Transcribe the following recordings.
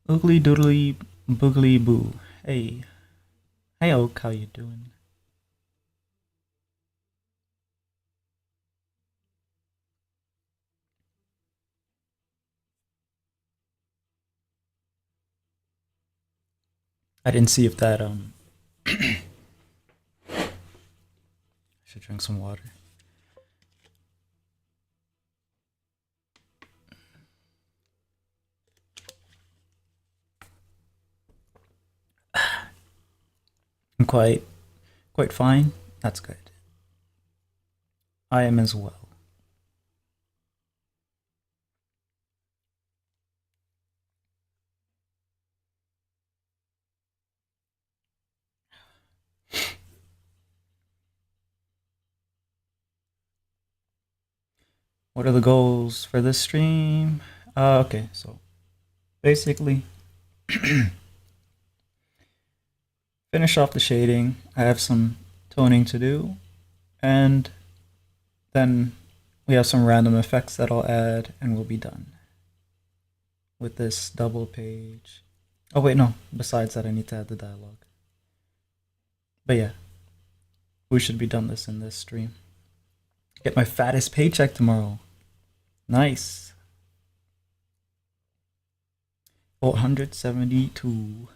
Oogly doodly boogly boo. Hey. Hey Oak, how you doing? I didn't see if that I should drink some water. I'm quite fine. That's good. I am as well. What are the goals for this stream? Okay, so basically finish off the shading. I have some toning to do, and then we have some random effects that I'll add, and we'll be done with this double page. Oh wait, no. Besides that, I need to add the dialogue. But yeah, we should be done this in this stream. Get my fattest paycheck tomorrow. Nice. 472.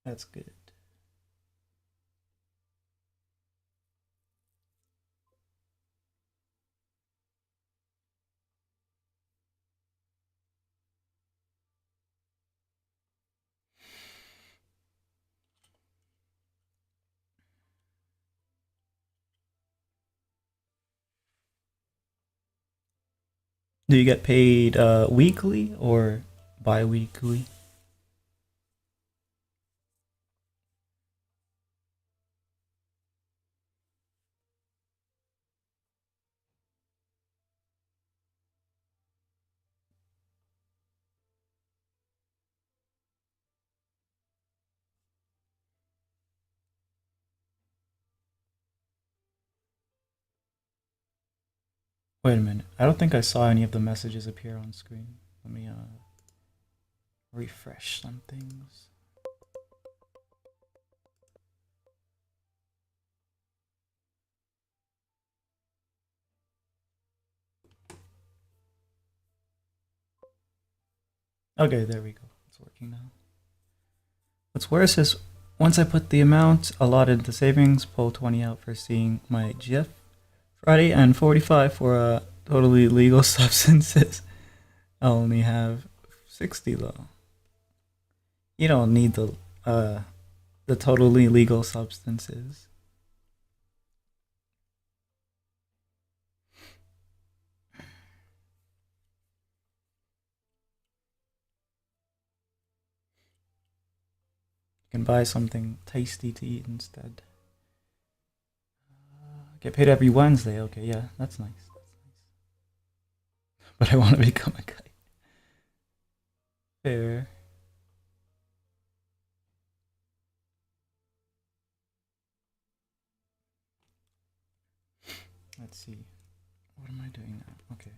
That's good. Do you get paid weekly or bi-weekly? Wait a minute. I don't think I saw any of the messages appear on screen. Let me refresh some things. Okay, there we go. It's working now. What's worse is once I put the amount allotted to savings, pull 20 out for seeing my GF Friday and 45 for totally legal substances. I only have 60 though. You don't need the totally legal substances. You can buy something tasty to eat instead. Get paid every Wednesday. Okay, yeah, that's nice. But I want to become a guy. Fair. Let's see. What am I doing now? Okay.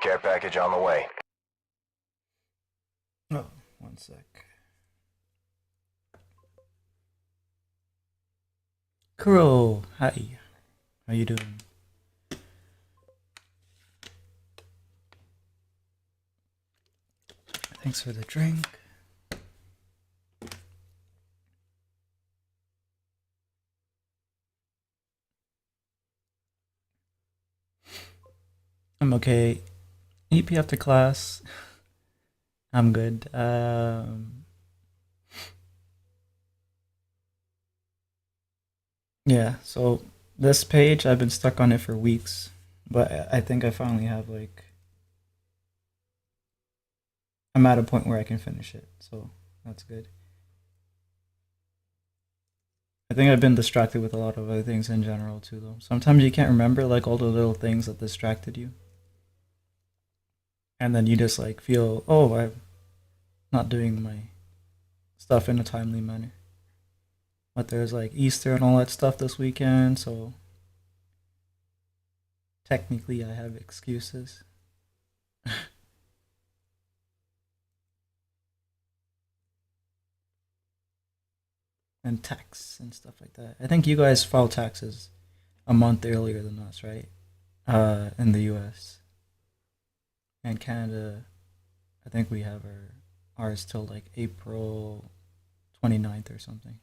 Care package on the way. Oh, one sec. Kuro, hi. How you doing? Thanks for the drink. I'm okay. EP after class. I'm good. Yeah, so this page, I've been stuck on it for weeks, but I think I finally have like, I'm at a point where I can finish it, so that's good. I think I've been distracted with a lot of other things in general too, though. Sometimes you can't remember like all the little things that distracted you, and then you just like feel, oh, I'm not doing my stuff in a timely manner. But there's like Easter and all that stuff this weekend, so technically I have excuses. And tax and stuff like that. I think you guys file taxes a month earlier than us, right? In the U.S. and Canada, I think we have ours till like April 29th or something.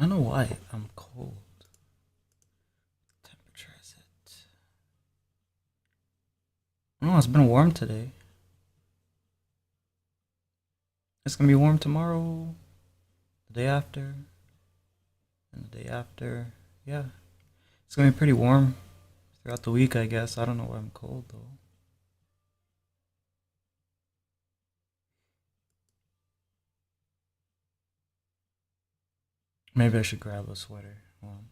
I don't know why I'm cold. Temperature is it? Oh, it's been warm today. It's gonna be warm tomorrow, the day after, and the day after. Yeah, it's gonna be pretty warm throughout the week, I guess. I don't know why I'm cold though. Maybe I should grab a sweater. Hold on.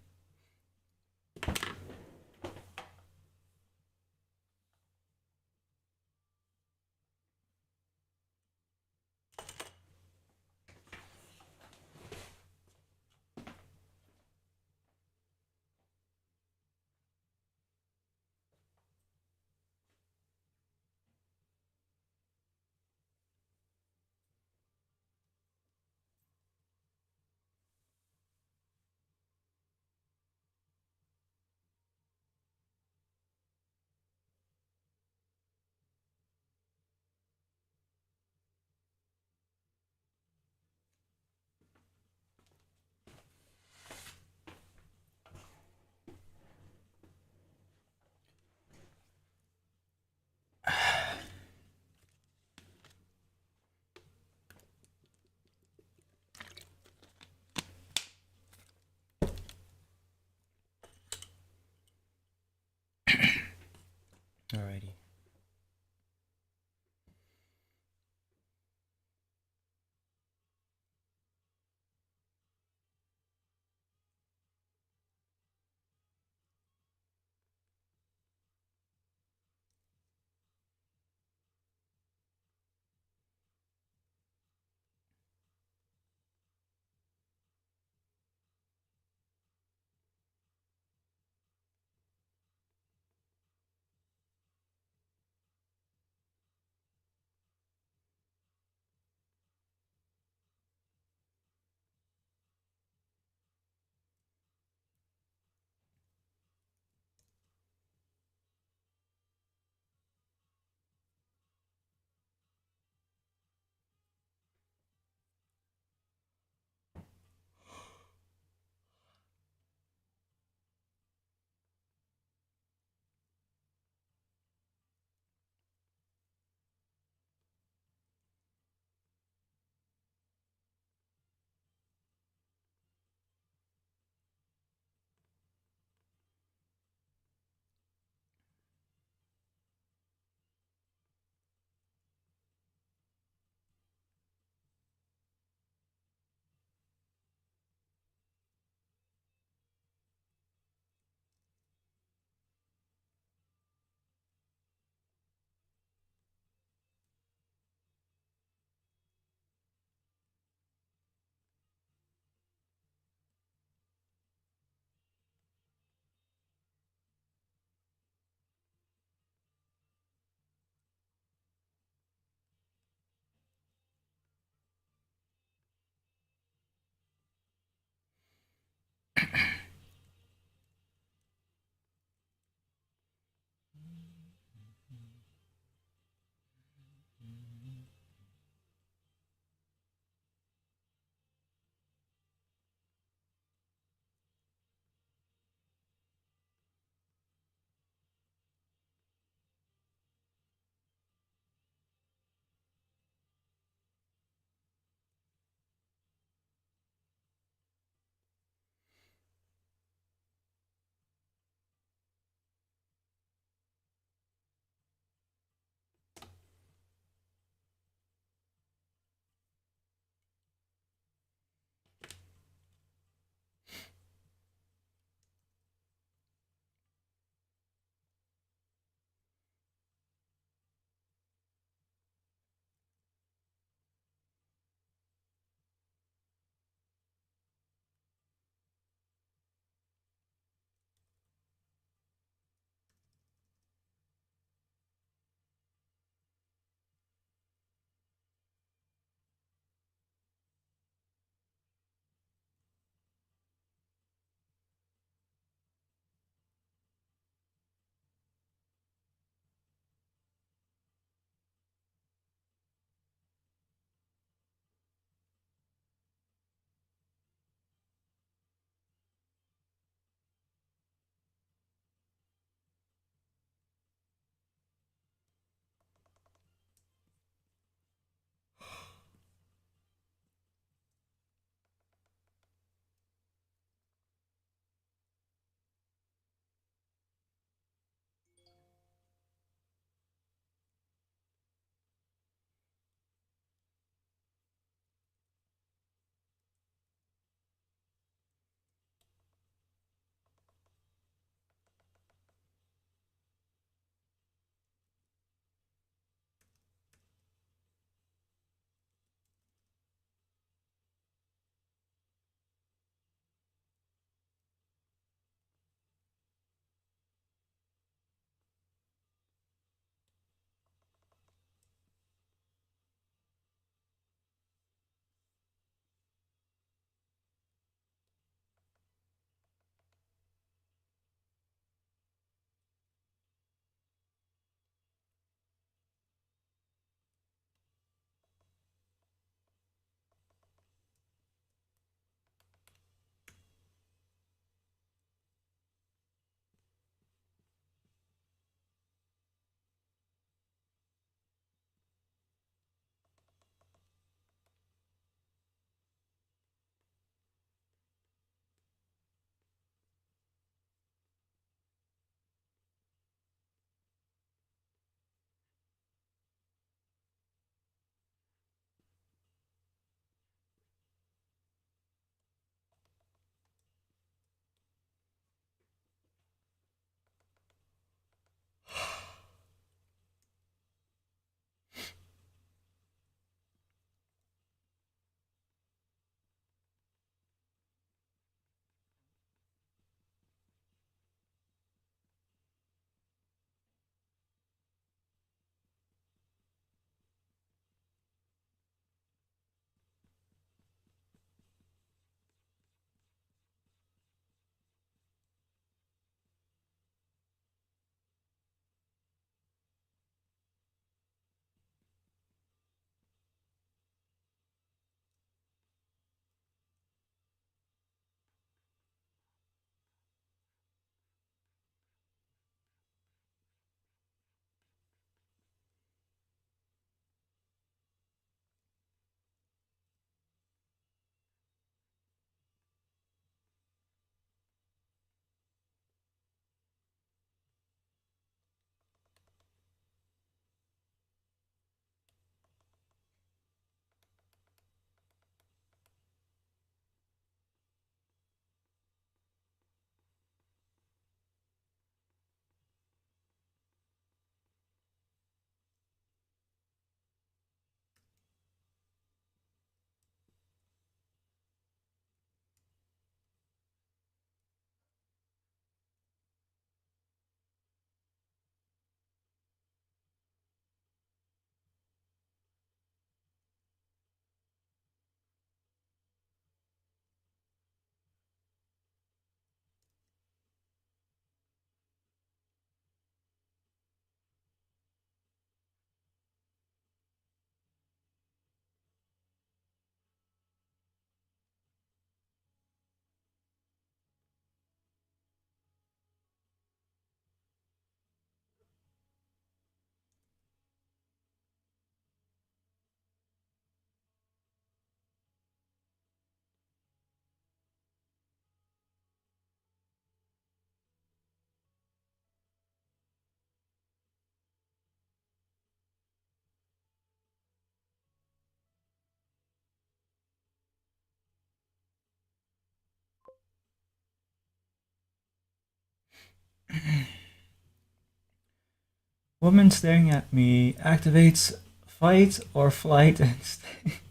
Woman staring at me activates fight or flight instinct.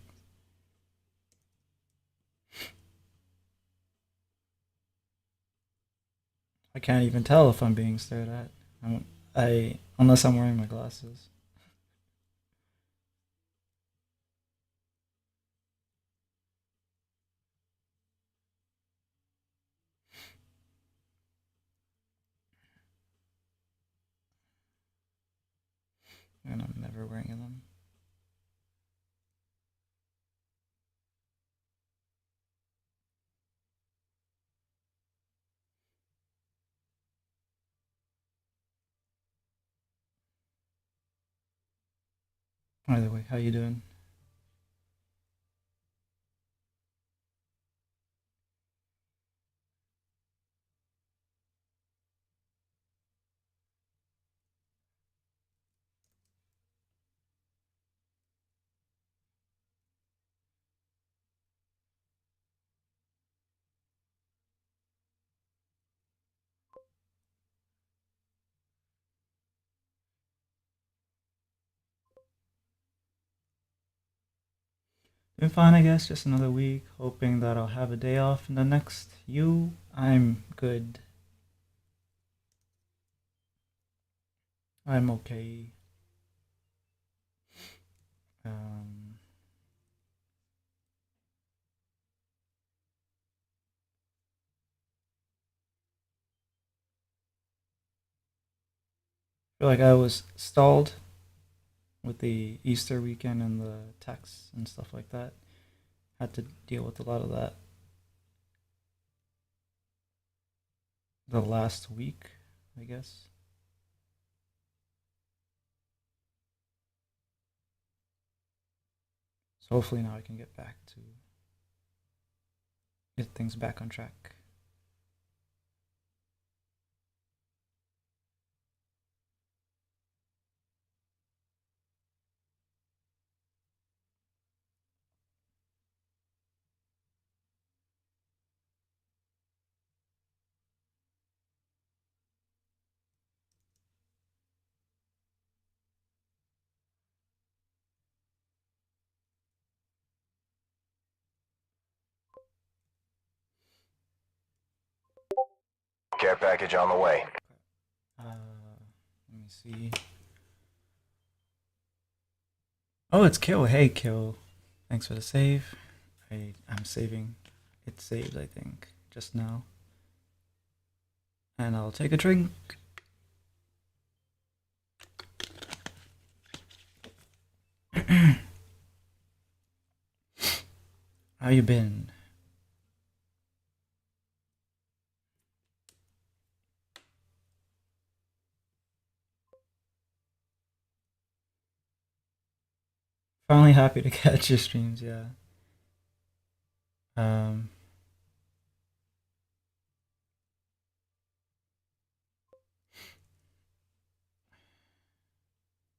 I can't even tell if I'm being stared at. I unless I'm wearing my glasses. And I'm never wearing them. Either way, how you doing? Been fine, I guess. Just another week. Hoping that I'll have a day off in the next. I'm good. I'm okay. Um, feel like I was stalled with the Easter weekend and the tax and stuff like that. Had to deal with a lot of that the last week, I guess. So hopefully now I can get things back on track. Care package on the way. Let me see. Oh, it's Kill. Hey, Kill. Thanks for the save. I'm saving. It saved, I think, just now. And I'll take a drink. How you been? Finally happy to catch your streams, yeah. Um,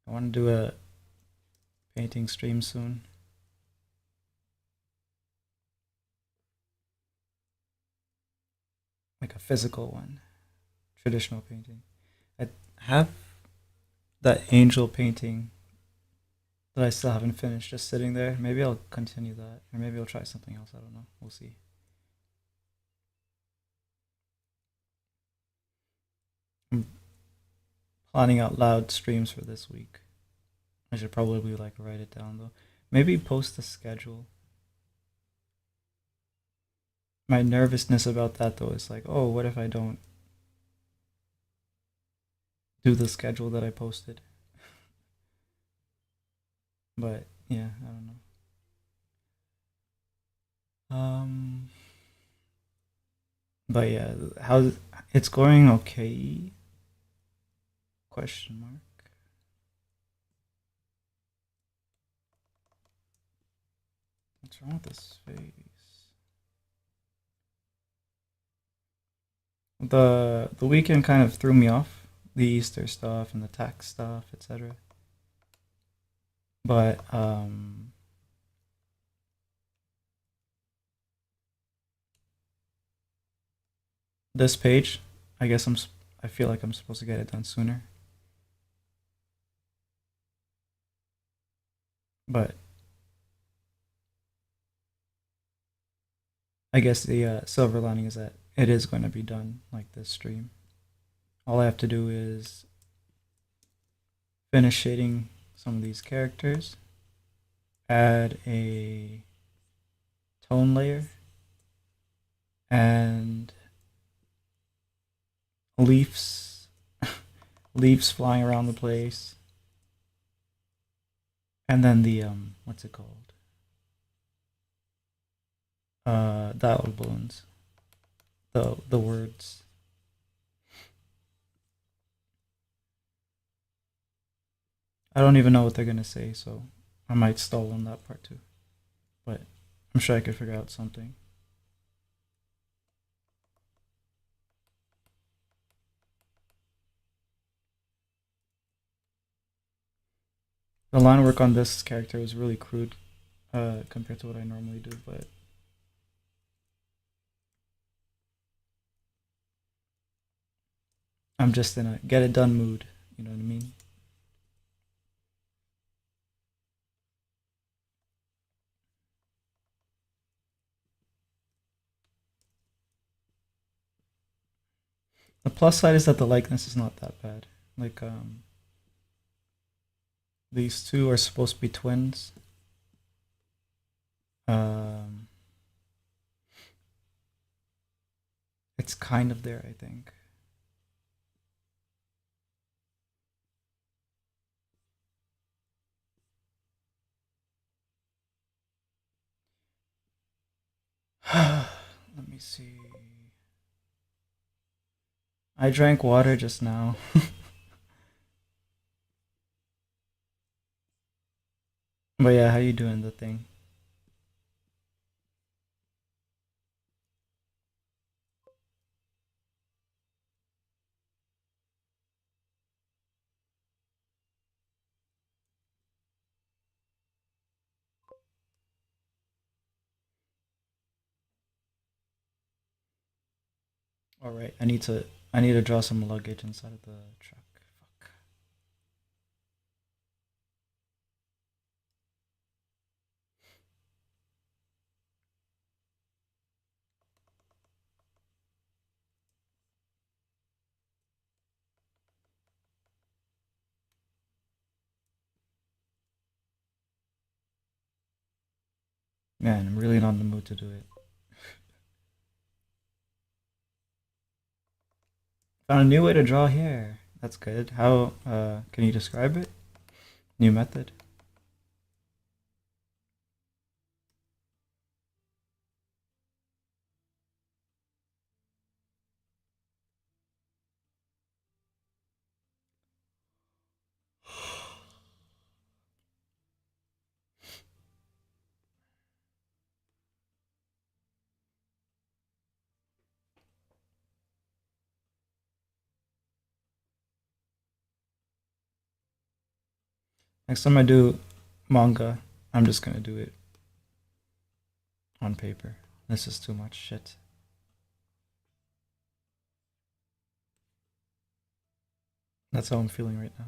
I want to do a painting stream soon. Like a physical one. Traditional painting. I have that angel painting that I still haven't finished just sitting there. Maybe I'll continue that. Or maybe I'll try something else. I don't know. We'll see. I'm planning out loud streams for this week. I should probably like write it down though. Maybe post a schedule. My nervousness about that though is like, oh, what if I don't do the schedule that I posted? But yeah, I don't know. But yeah, how it's going okay? Question mark. What's wrong with this face? The weekend kind of threw me off. The Easter stuff and the tax stuff, etc. But this page, I guess I feel like I'm supposed to get it done sooner. But I guess the silver lining is that it is going to be done like this stream. All I have to do is finish shading some of these characters, add a tone layer, and leaves leaves flying around the place, and then the what's it called? Dial balloons. The words. I don't even know what they're gonna say, so I might stall on that part too. But I'm sure I could figure out something. The line work on this character was really crude compared to what I normally do, but I'm just in a get it done mood. You know what I mean? The plus side is that the likeness is not that bad. Like these two are supposed to be twins. Um, it's kind of there, I think. Let me see. I drank water just now. But yeah, how you doing the thing? All right, I need to draw some luggage inside of the truck. Fuck. Man, I'm really not in the mood to do it. Found a new way to draw hair. That's good. How can you describe it? New method. Next time I do manga, I'm just gonna do it on paper. This is too much shit. That's how I'm feeling right now.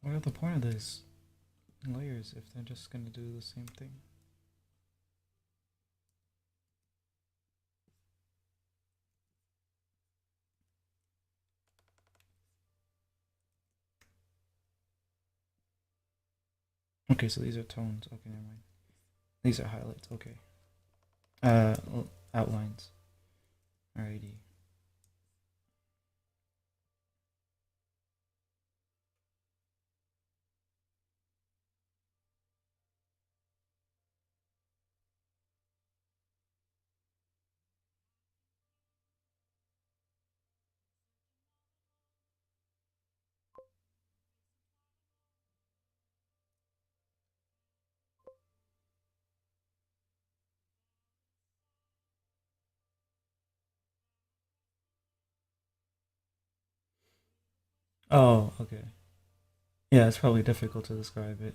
What are the point of this? layers if they're just gonna do the same thing. Okay, so these are tones. Okay, never mind. These are highlights. Okay. Outlines. Alrighty. Oh, okay. Yeah, it's probably difficult to describe it.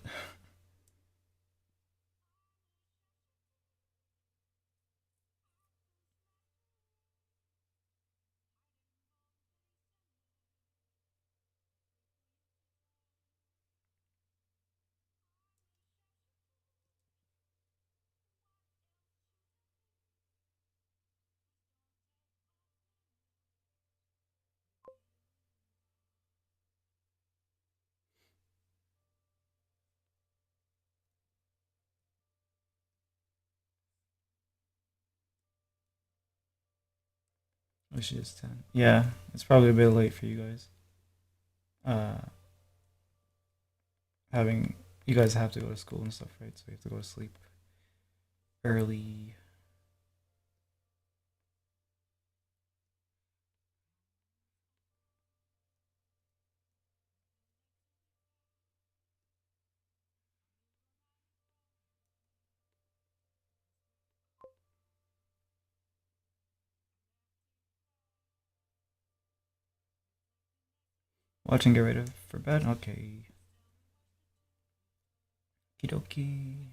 Which is 10. Yeah, it's probably a bit late for you guys. Uh, having you guys have to go to school and stuff, right? So you have to go to sleep early. Watch and get ready for bed. Okay. Kidoki.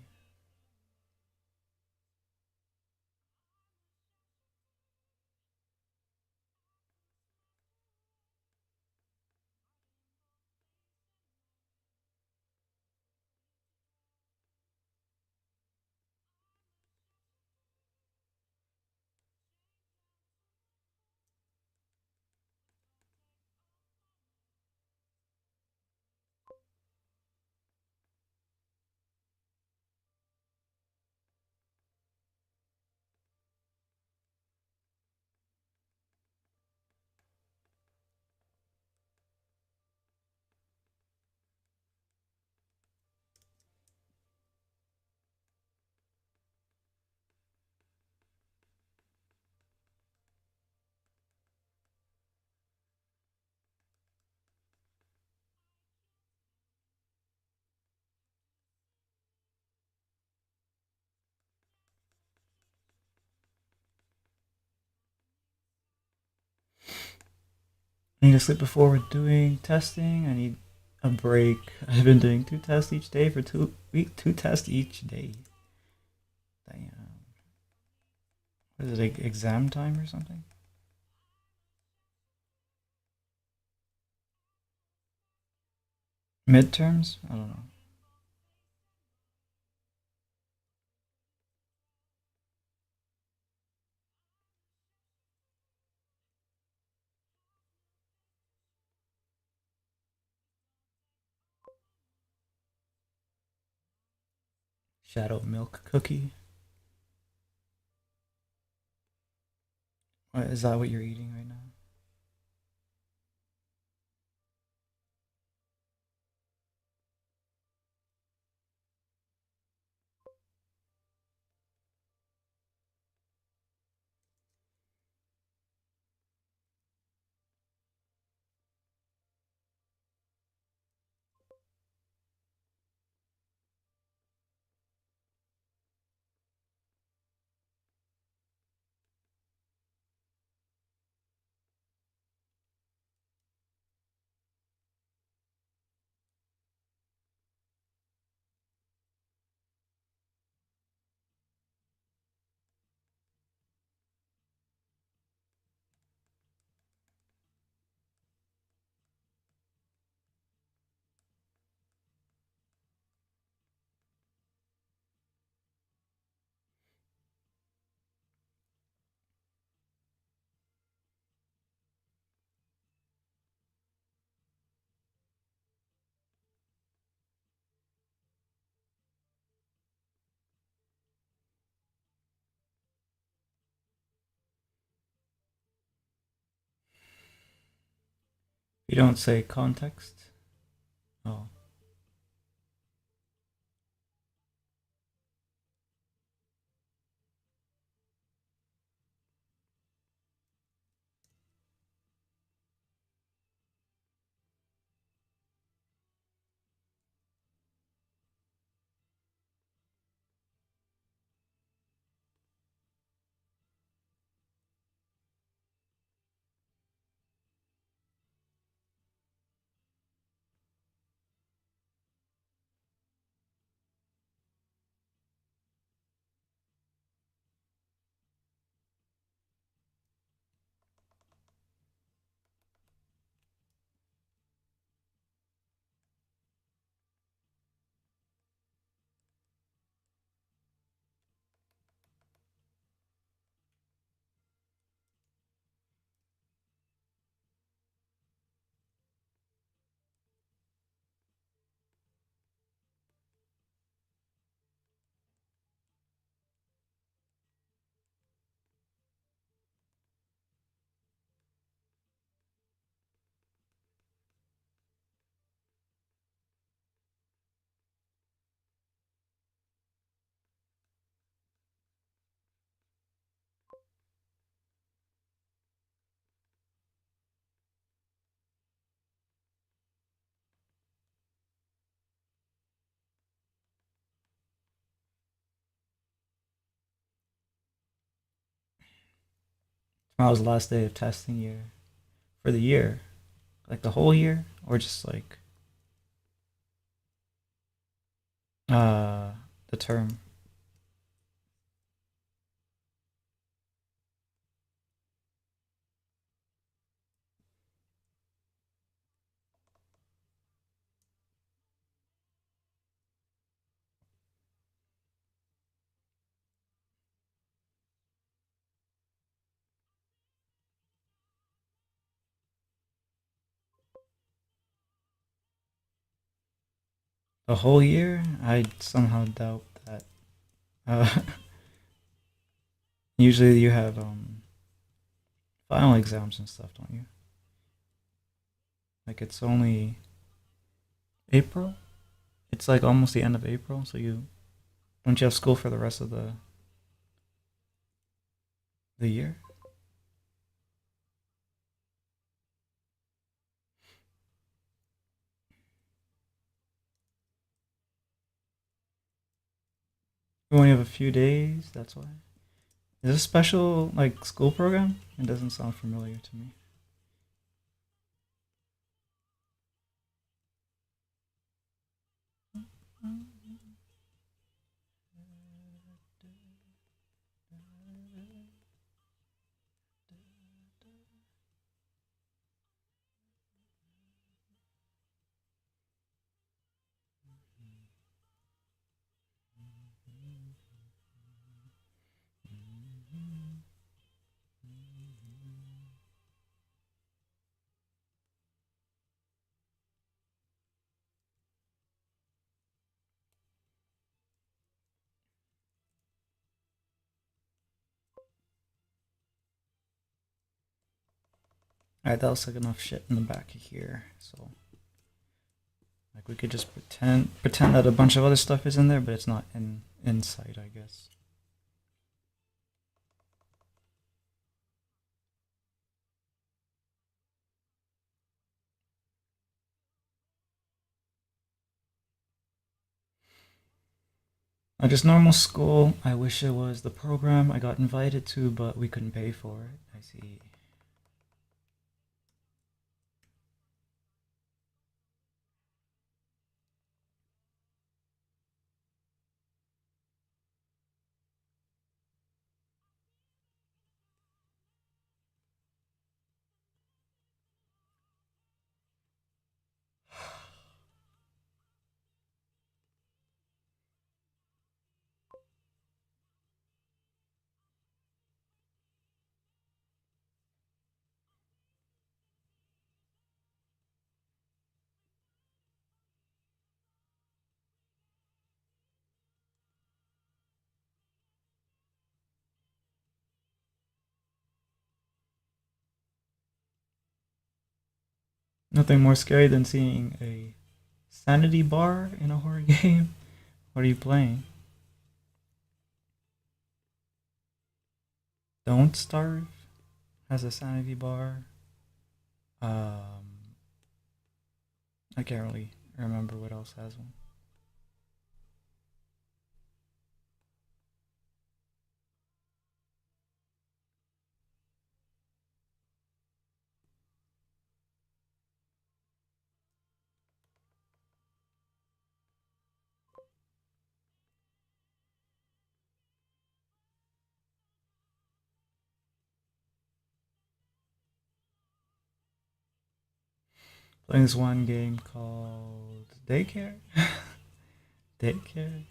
I need to sleep before we're doing testing. I need a break. I've been doing 2 tests each day for 2 weeks. 2 tests each day. Damn. What is it? Exam time or something? Midterms? I don't know. Shadow milk cookie. What, is that what you're eating right now? You don't say context? Oh. Tomorrow's the last day of testing year for the year. Like the whole year? Or just like uh the term? The whole year? I somehow doubt that. Uh usually you have final exams and stuff, don't you? Like it's only April? It's like almost the end of April, so you don't you have school for the rest of the year? You only have a few days, that's why. Is this a special like school program? It doesn't sound familiar to me. Alright, that was like enough shit in the back of here. So like we could just pretend that a bunch of other stuff is in there, but it's not in sight, I guess. Just normal school. I wish it was the program I got invited to, but we couldn't pay for it. I see. Nothing more scary than seeing a sanity bar in a horror game. What are you playing? Don't Starve has a sanity bar. Um, I can't really remember what else has one. Playing this one game called Daycare. Daycare.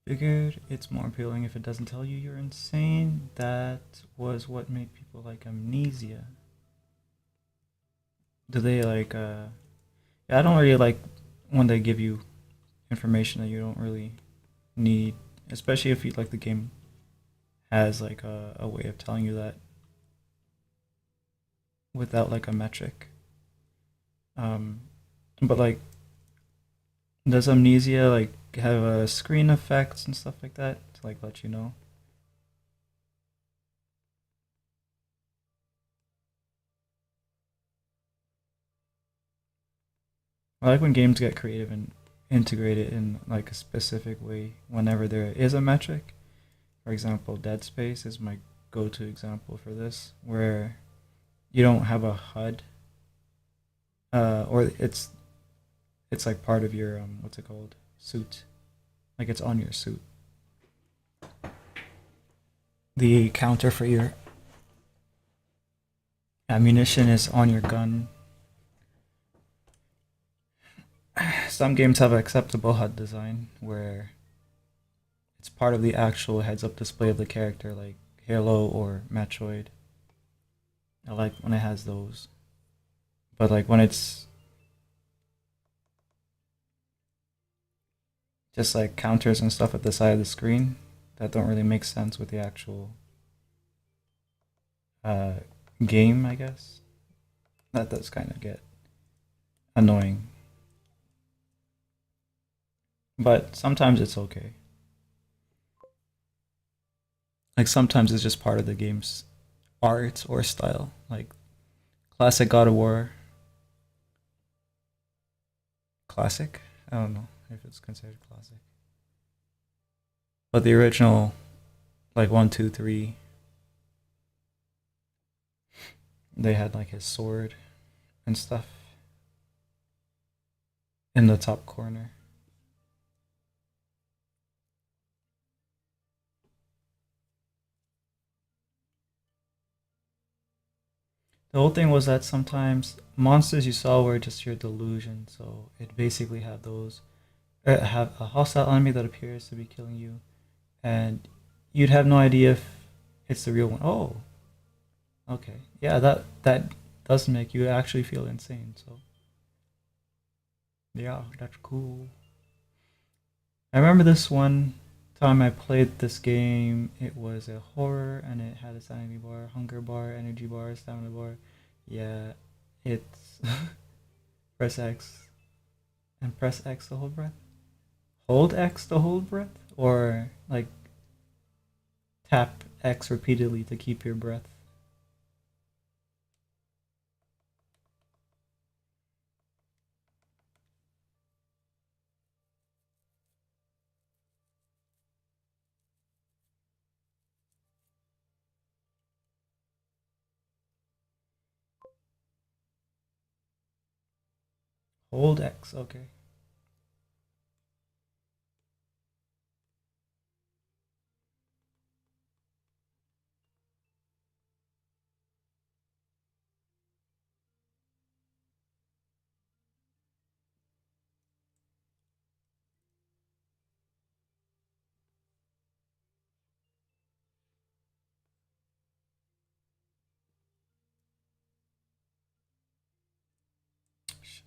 Figured it's more appealing if it doesn't tell you you're insane. That was what made people like Amnesia. Do they like yeah, I don't really like when they give you information that you don't really need, especially if you like the game has like a way of telling you that without like a metric. Um but like does Amnesia like have screen effects and stuff like that to like let you know? I like when games get creative and integrate it in like a specific way whenever there is a metric. For example, Dead Space is my go-to example for this, where you don't have a HUD, or it's like part of your what's it called, suit, like it's on your suit. The counter for your ammunition is on your gun. Some games have acceptable HUD design where it's part of the actual heads-up display of the character, like Halo or Metroid. I like when it has those, but like when it's just like counters and stuff at the side of the screen that don't really make sense with the actual uh, game, I guess. That does kind of get annoying. But sometimes it's okay. Like sometimes it's just part of the game's art or style. Like classic God of War. Classic? I don't know if it's considered classic. But the original, like one, two, three, They had like his sword and stuff in the top corner. The whole thing was that sometimes monsters you saw were just your delusion, so it basically had those have a hostile enemy that appears to be killing you, and you'd have no idea if it's the real one. Oh, okay, yeah, that does make you actually feel insane. So yeah, that's cool. I remember this one time I played this game. It was a horror, and it had a sanity bar, hunger bar, energy bar, stamina bar. Yeah, it's press X and press X to hold breath. Hold X to hold breath, or like tap X repeatedly to keep your breath. Hold X. Okay. Shit.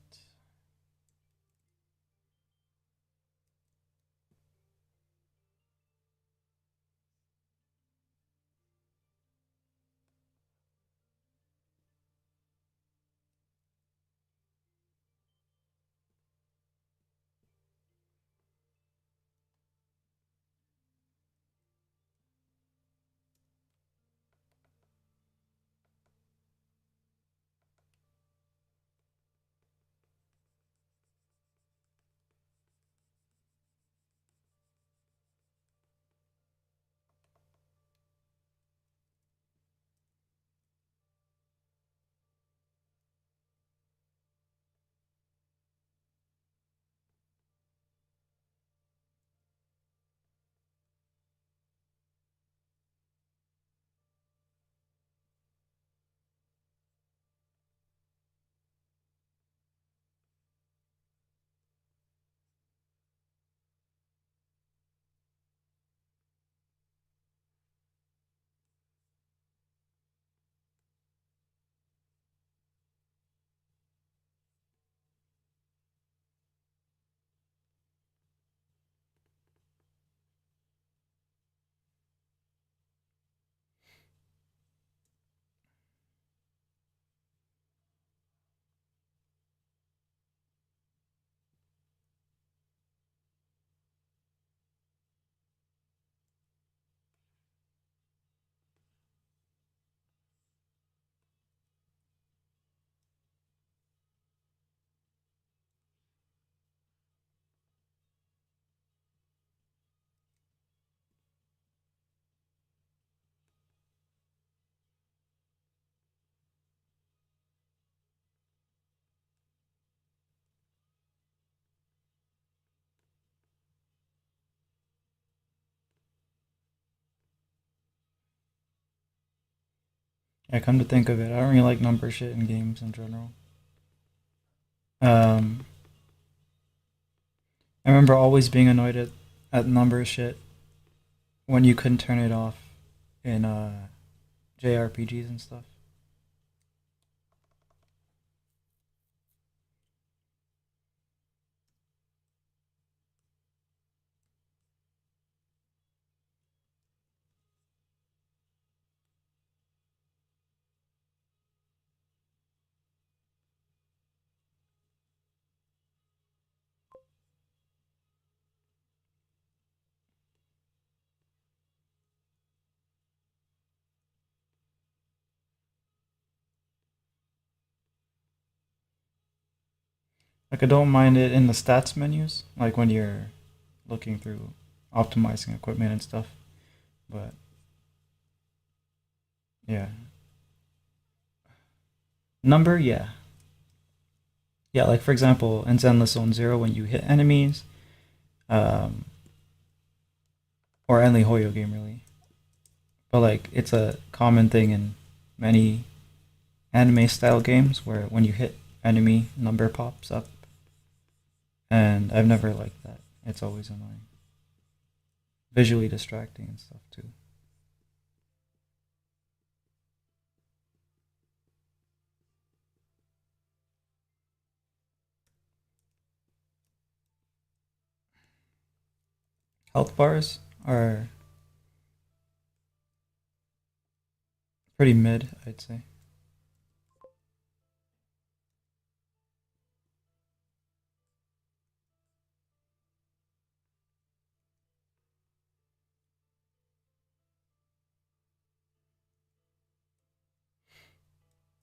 Yeah, come to think of it, I don't really like number shit in games in general. Um, I remember always being annoyed at number shit when you couldn't turn it off in JRPGs and stuff. Like I don't mind it in the stats menus, like when you're looking through optimizing equipment and stuff. But yeah, Number, yeah. Yeah, like for example, in Zenless Zone Zero, when you hit enemies, um, or any Hoyo game really, but like it's a common thing in many anime style games where when you hit enemy, number pops up, and I've never liked that. It's always annoying, visually distracting and stuff too. Health bars are pretty mid, I'd say.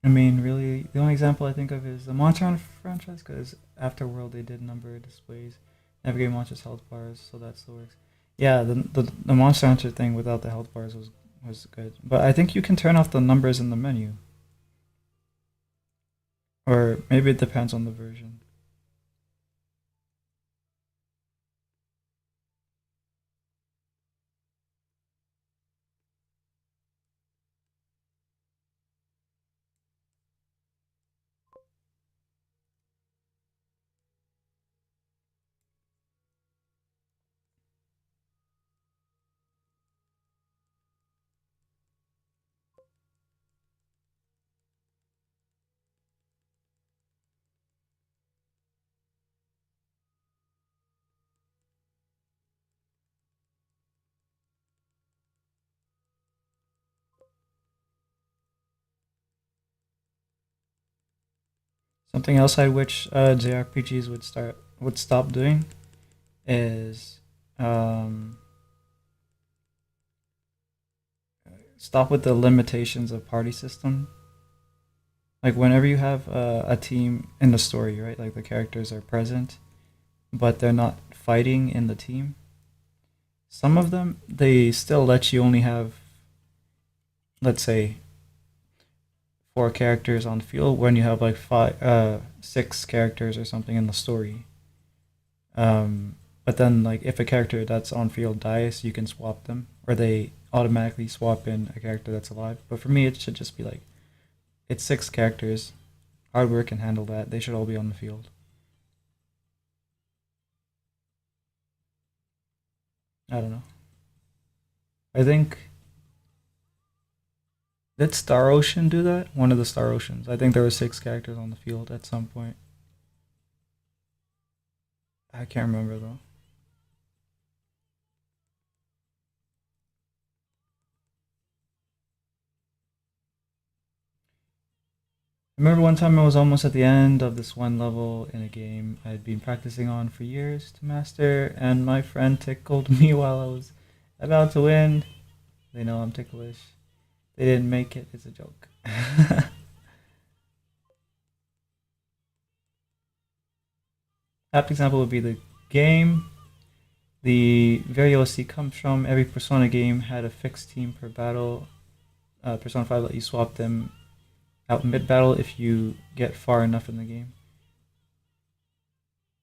I mean, really, the only example I think of is the Monster Hunter franchise, because Afterworld they did number displays. Every game launches health bars, so that still works. Yeah, the Monster Hunter thing without the health bars was good, but I think you can turn off the numbers in the menu, or maybe it depends on the version. Something else I wish JRPGs would stop doing is um, stop with the limitations of party system. Like whenever you have a team in the story, right? Like the characters are present, but they're not fighting in the team. Some of them they still let you only have, let's say, four characters on field when you have like six characters or something in the story. But then like if a character that's on field dies, you can swap them, or they automatically swap in a character that's alive. But for me, it should just be like it's six characters. Hardware can handle that. They should all be on the field. I don't know. I think did Star Ocean do that? One of the Star Oceans. I think there were six characters on the field at some point. I can't remember though. I remember one time I was almost at the end of this one level in a game I'd been practicing on for years to master, and my friend tickled me while I was about to win. They know I'm ticklish. They didn't make it. It's a joke. Apt example would be the game. The very OC comes from every Persona game had a fixed team per battle. Persona 5 let you swap them out mid battle if you get far enough in the game.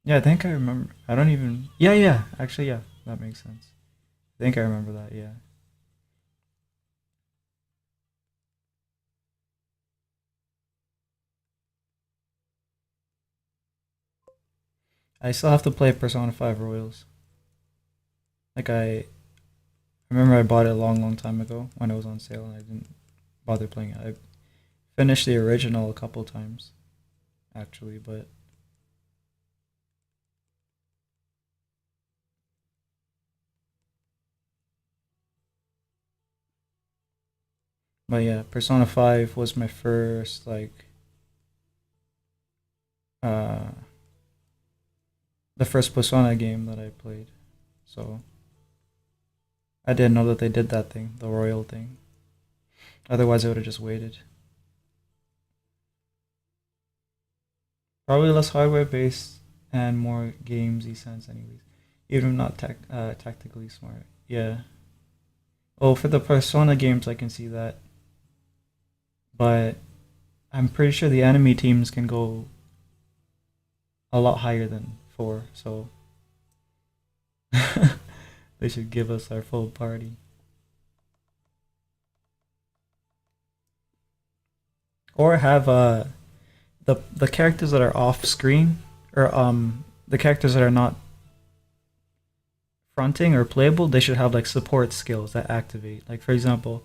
Yeah, I think I remember. I don't even. Yeah, yeah. Actually, yeah, that makes sense. I think I remember that. Yeah. I still have to play Persona 5 Royals. Like I remember I bought it a long, long time ago when it was on sale, and I didn't bother playing it. I finished the original a couple times actually, but yeah, Persona 5 was my first like uh the first Persona game that I played. So I didn't know that they did that thing, the royal thing. Otherwise, I would have just waited. Probably less hardware based and more gamesy sense, anyways. Even if not tactically smart. Yeah. Oh, for the Persona games, I can see that, but I'm pretty sure the enemy teams can go a lot higher than 4, so they should give us our full party. Or have the characters that are off screen, or the characters that are not fronting or playable, they should have like support skills that activate. Like for example,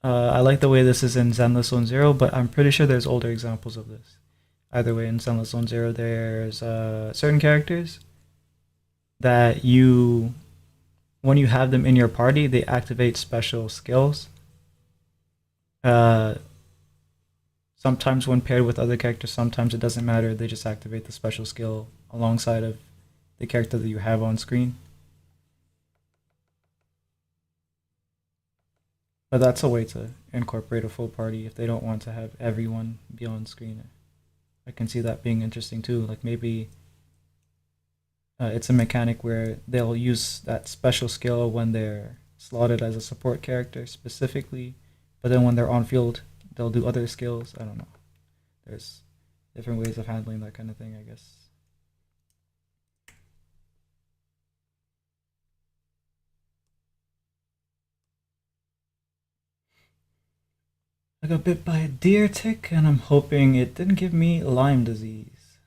I like the way this is in Zenless Zone Zero, but I'm pretty sure there's older examples of this. Either way, in Zenless Zone Zero, there's certain characters that you, when you have them in your party, they activate special skills. Uh, Sometimes when paired with other characters, sometimes it doesn't matter. They just activate the special skill alongside of the character that you have on screen. But that's a way to incorporate a full party if they don't want to have everyone be on screen. I can see that being interesting too. Like maybe it's a mechanic where they'll use that special skill when they're slotted as a support character specifically, but then when they're on field, they'll do other skills. I don't know. There's different ways of handling that kind of thing, I guess. I got bit by a deer tick, and I'm hoping it didn't give me Lyme disease.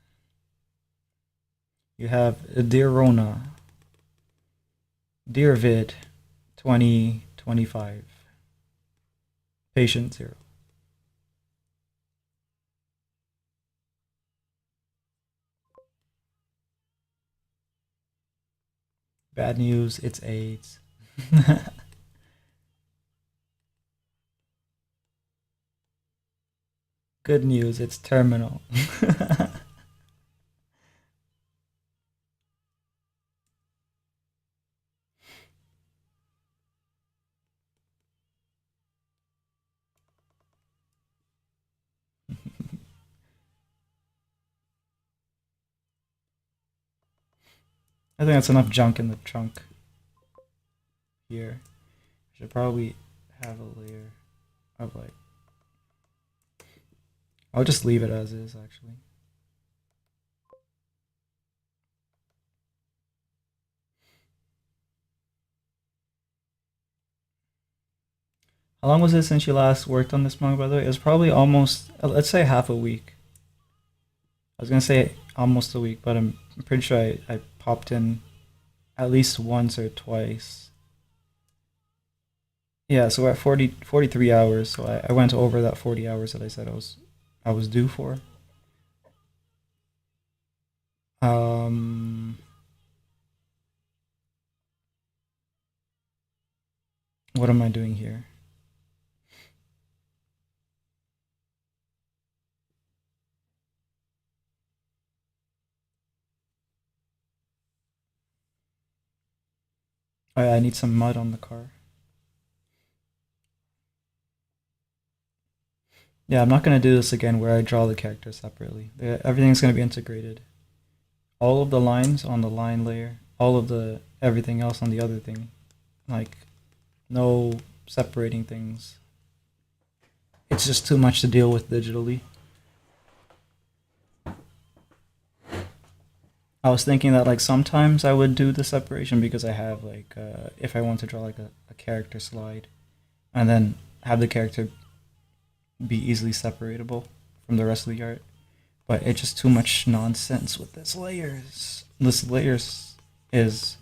You have Deer Rona, Deer Vid 2025, Patient 0. Bad news, it's AIDS. Good news, it's terminal. I think that's enough junk in the trunk here. Should probably have a layer of like. I'll just leave it as is actually. How long was it since you last worked on this manga, by the way? It was probably almost, let's say half a week. I was gonna say almost a week, but I'm pretty sure I popped in at least once or twice. Yeah, so we're at 43 hours, so I went over that 40 hours that I said I was due for. Um, what am I doing here? Oh, yeah, I need some mud on the car. Yeah, I'm not gonna do this again where I draw the characters separately. Everything's gonna be integrated. All of the lines on the line layer, all of the everything else on the other thing. Like, no separating things. It's just too much to deal with digitally. I was thinking that like sometimes I would do the separation because I have like if I want to draw like a character slide and then have the character be easily separatable from the rest of the art. But it's just too much nonsense with this layers. This layers is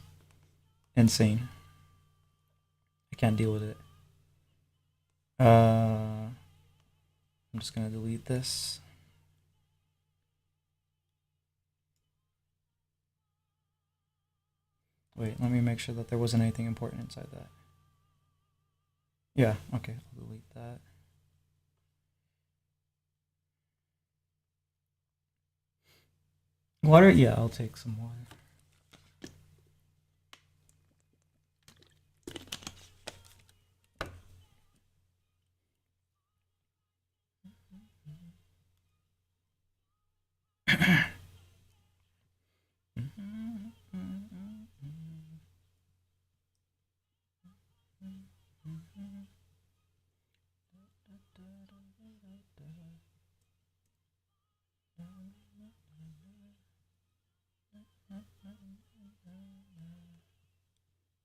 insane. I can't deal with it. I'm just gonna delete this. Wait, let me make sure that there wasn't anything important inside that. Yeah, okay, I'll delete that. Water? Yeah, I'll take some water.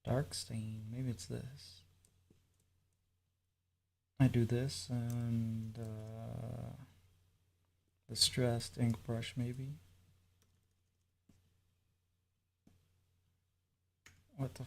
Dark stain. Maybe it's this. I do this and the stressed ink brush maybe. What the?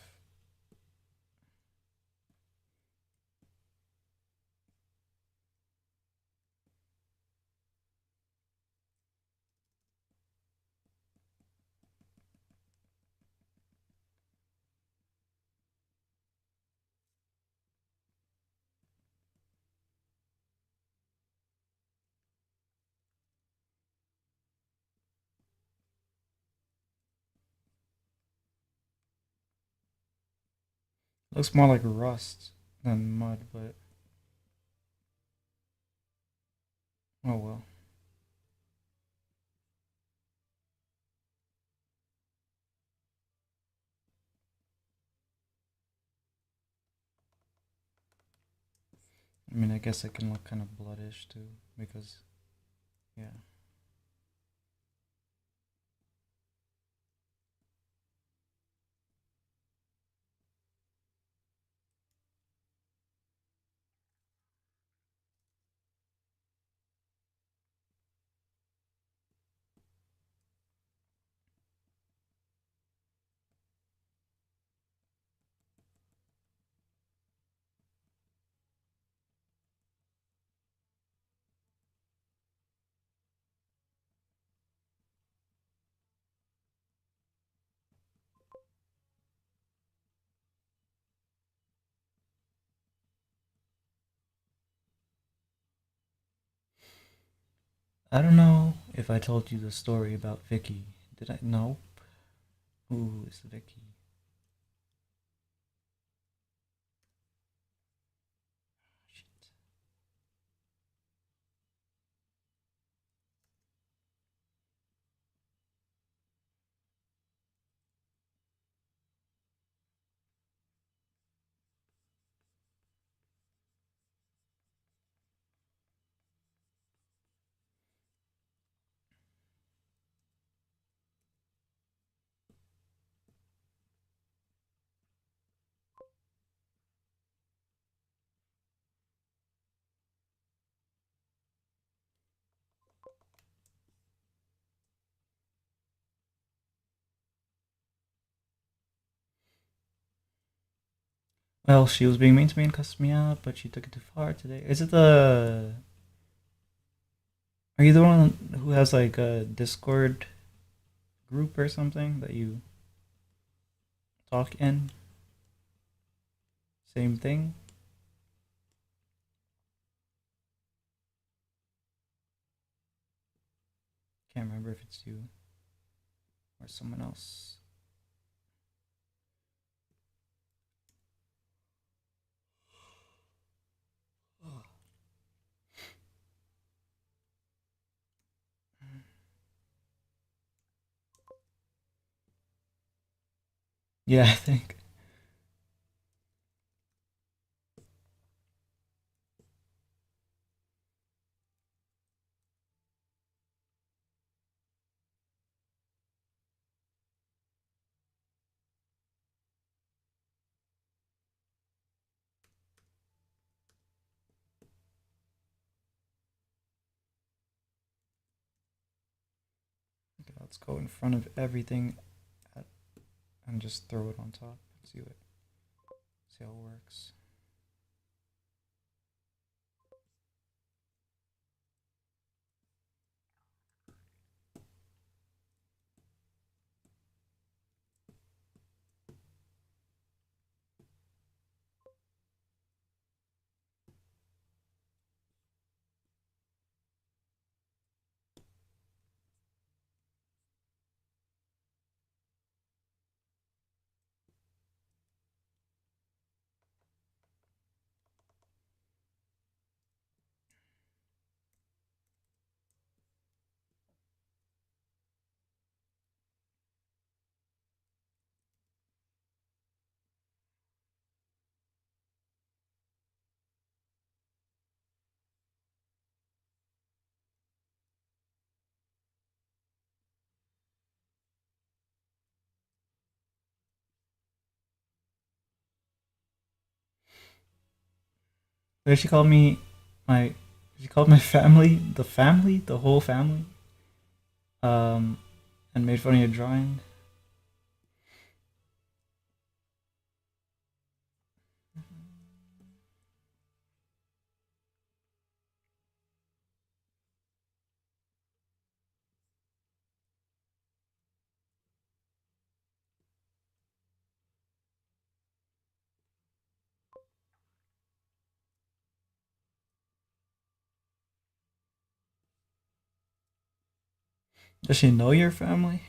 Looks more like rust than mud, but oh well. I mean, I guess it can look kind of bloodish too, because yeah. I don't know if I told you the story about Vicky. Did I? Nope. Who is Vicky? Shit. Well, she was being mean to me and cussed me out, but she took it too far today. Is it the? Are you the one who has like a Discord group or something that you talk in? Same thing. Can't remember if it's you or someone else. Yeah, I think. Okay, let's go in front of everything at, and just throw it on top. See how it works. Where she called me my she called my family the whole family, um, and made fun of your drawing. Does she know your family?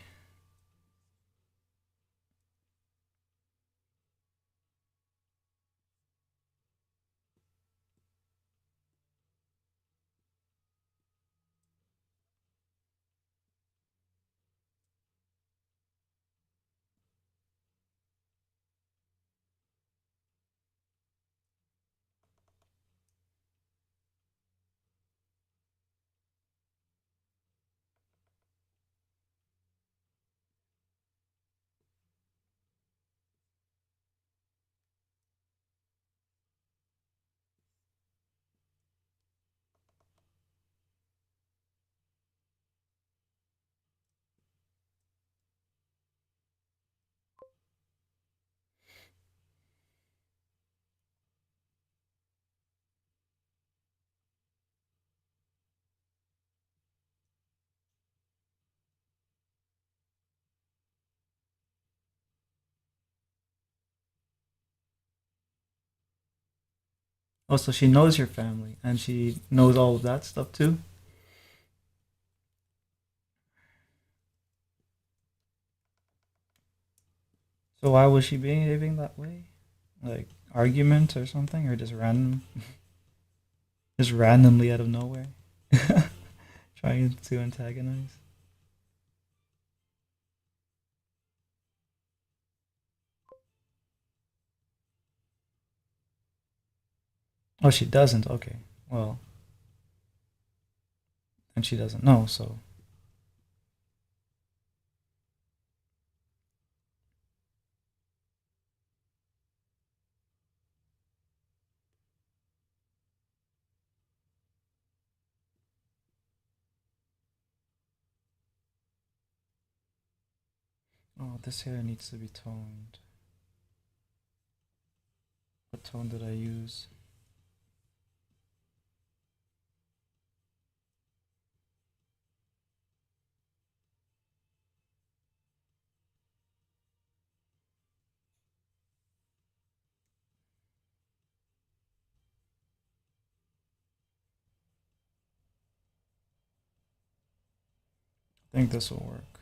Oh, so she knows your family and she knows all of that stuff too. So why was she behaving that way? Like argument or something, or just randomly out of nowhere, trying to antagonize? Oh, she doesn't. Okay, well, and she doesn't know. So, oh, this hair needs to be toned. What tone did I use? I think this will work.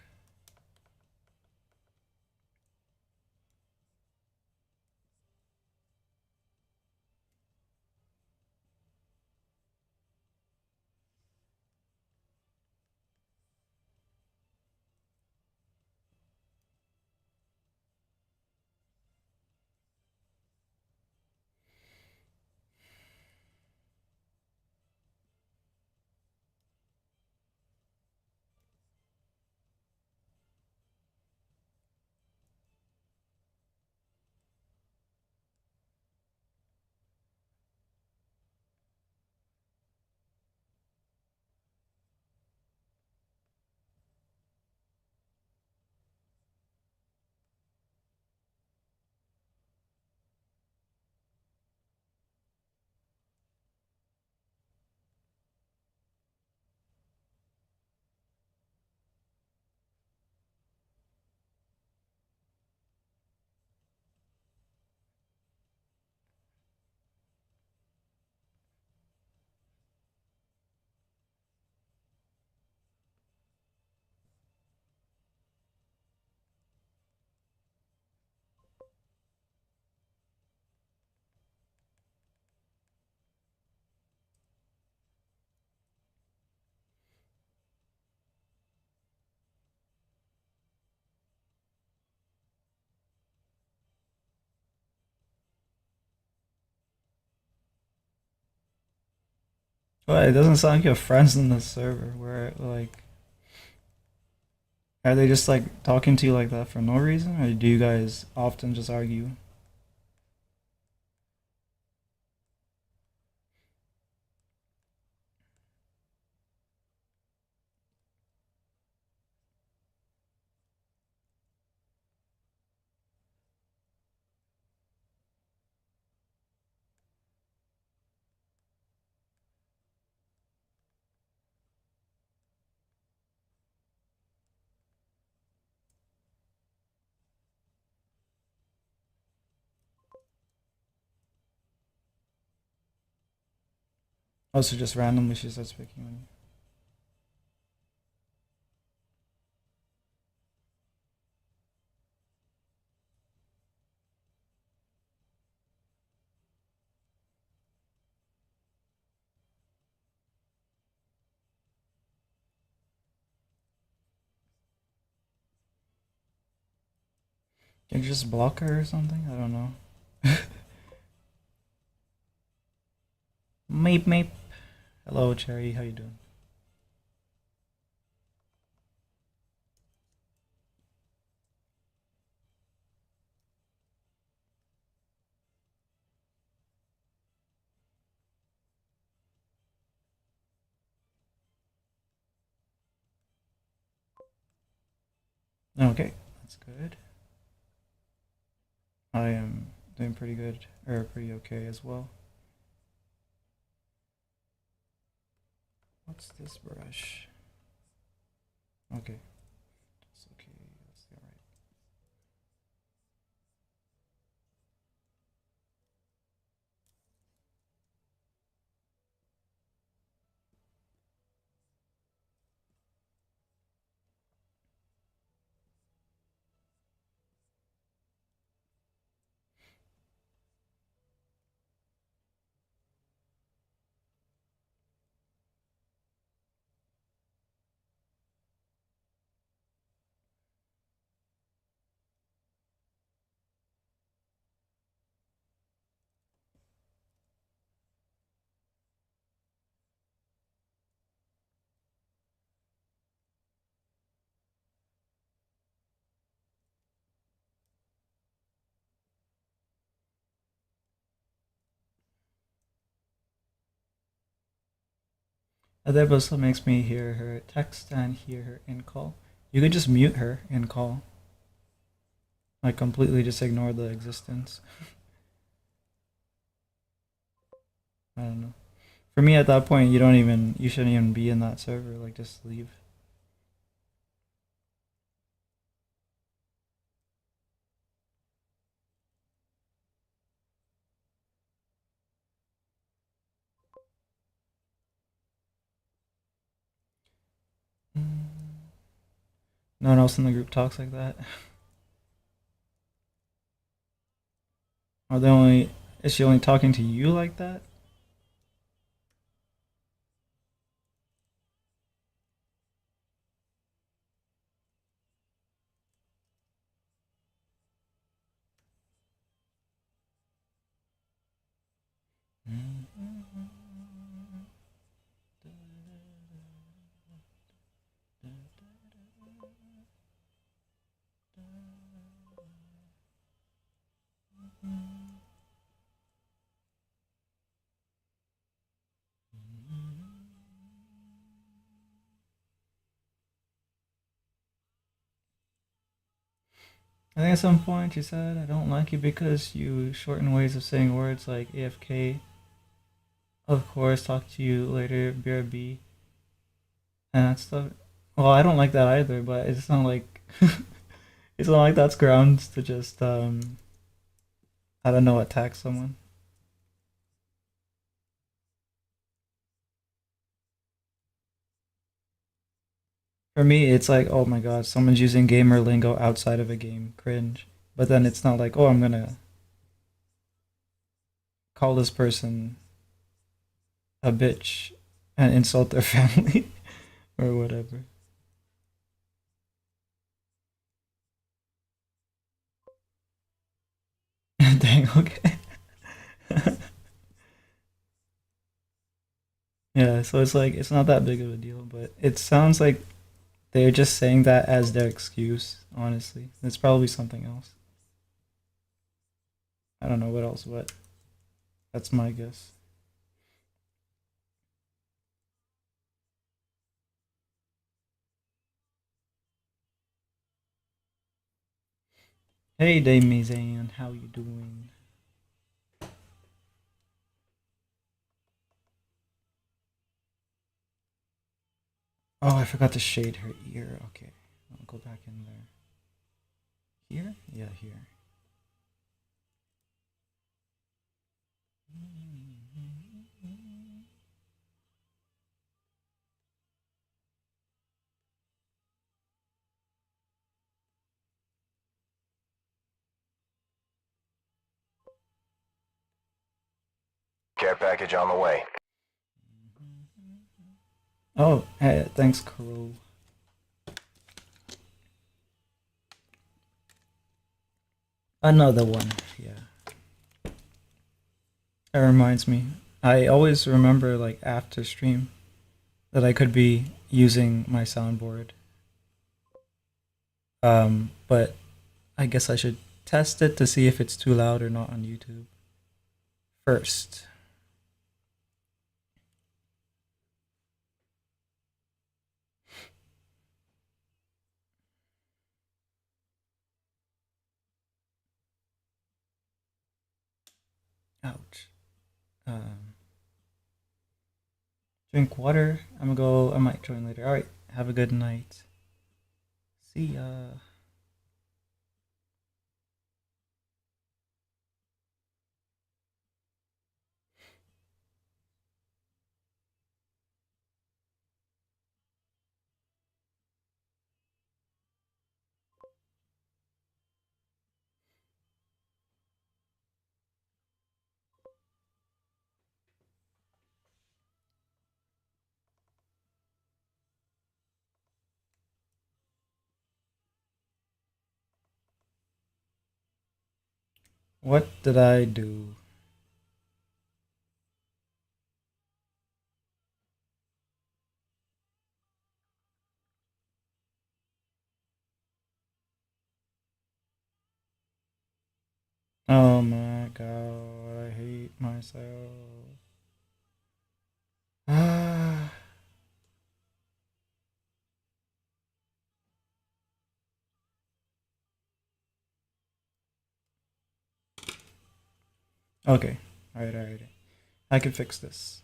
Well, it doesn't sound like you have friends in the server. Where like, are they just like talking to you like that for no reason, or do you guys often just argue? Also, just randomly she starts picking on you. Can you just block her or something? I don't know. Meep meep. Hello, Cherry. How you doing? Okay, that's good. I am doing pretty good, or pretty okay as well. What's this brush? Okay, that's okay. That's alright. That also makes me hear her text and hear her in call. You could just mute her in call. Like completely just ignore the existence. I don't know. For me at that point you shouldn't even be in that server, like just leave. No one else in the group talks like that. Are they only is she only talking to you like that? I think at some point she said, I don't like you because you shorten ways of saying words like AFK, of course, talk to you later, BRB, and that stuff. Well, I don't like that either, but it's not like it's not like that's grounds to just I don't know, attack someone. For me, it's like, oh my god, someone's using gamer lingo outside of a game, cringe. But then it's not like, oh, I'm gonna call this person a bitch and insult their family or whatever. Dang, okay. Yeah, so it's like it's not that big of a deal, but it sounds like they're just saying that as their excuse, honestly. It's probably something else. I don't know what else, but that's my guess. Hey Damizan, how you doing? Oh, I forgot to shade her ear. Okay, I'll go back in there. Here? Yeah, here. Care package on the way. Oh, hey, thanks, Kuro. Another one, yeah. That reminds me. I always remember, like, after stream, that I could be using my soundboard. But I guess I should test it to see if it's too loud or not on YouTube first. Ouch. Um, drink water. I'm gonna go. I might join later. All right. Have a good night. See ya. What did I do? Oh my god, I hate myself. Ah. Okay. Alright, alright. I can fix this.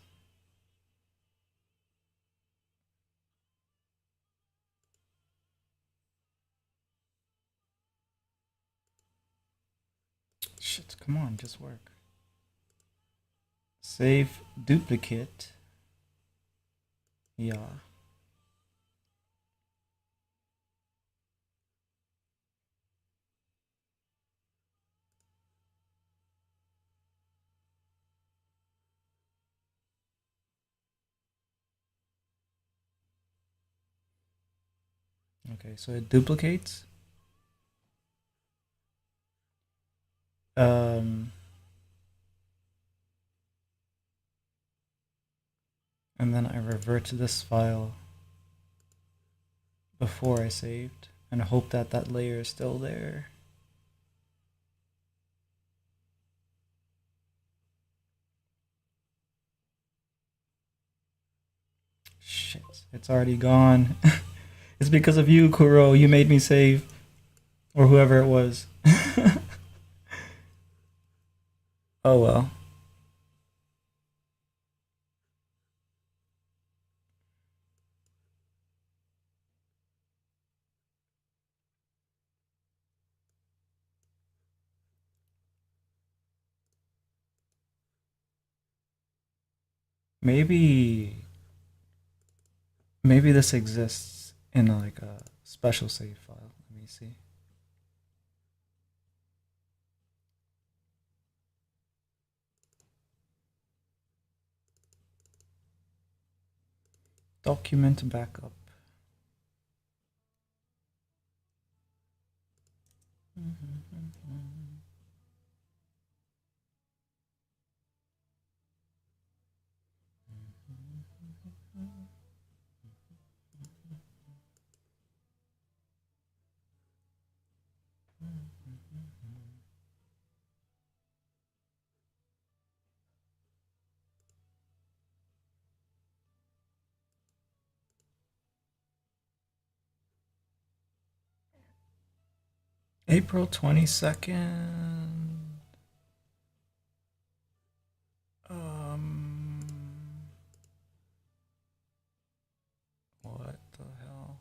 Shit, come on, just work. Save duplicate. Yeah. Okay, so it duplicates. Um, and then I revert to this file before I saved and hope that that layer is still there. Shit, it's already gone. It's because of you, Kuro. You made me save. Or whoever it was. Oh well. Maybe maybe this exists in like a special save file. Let me see. Document backup. April 22nd. Um, what the hell?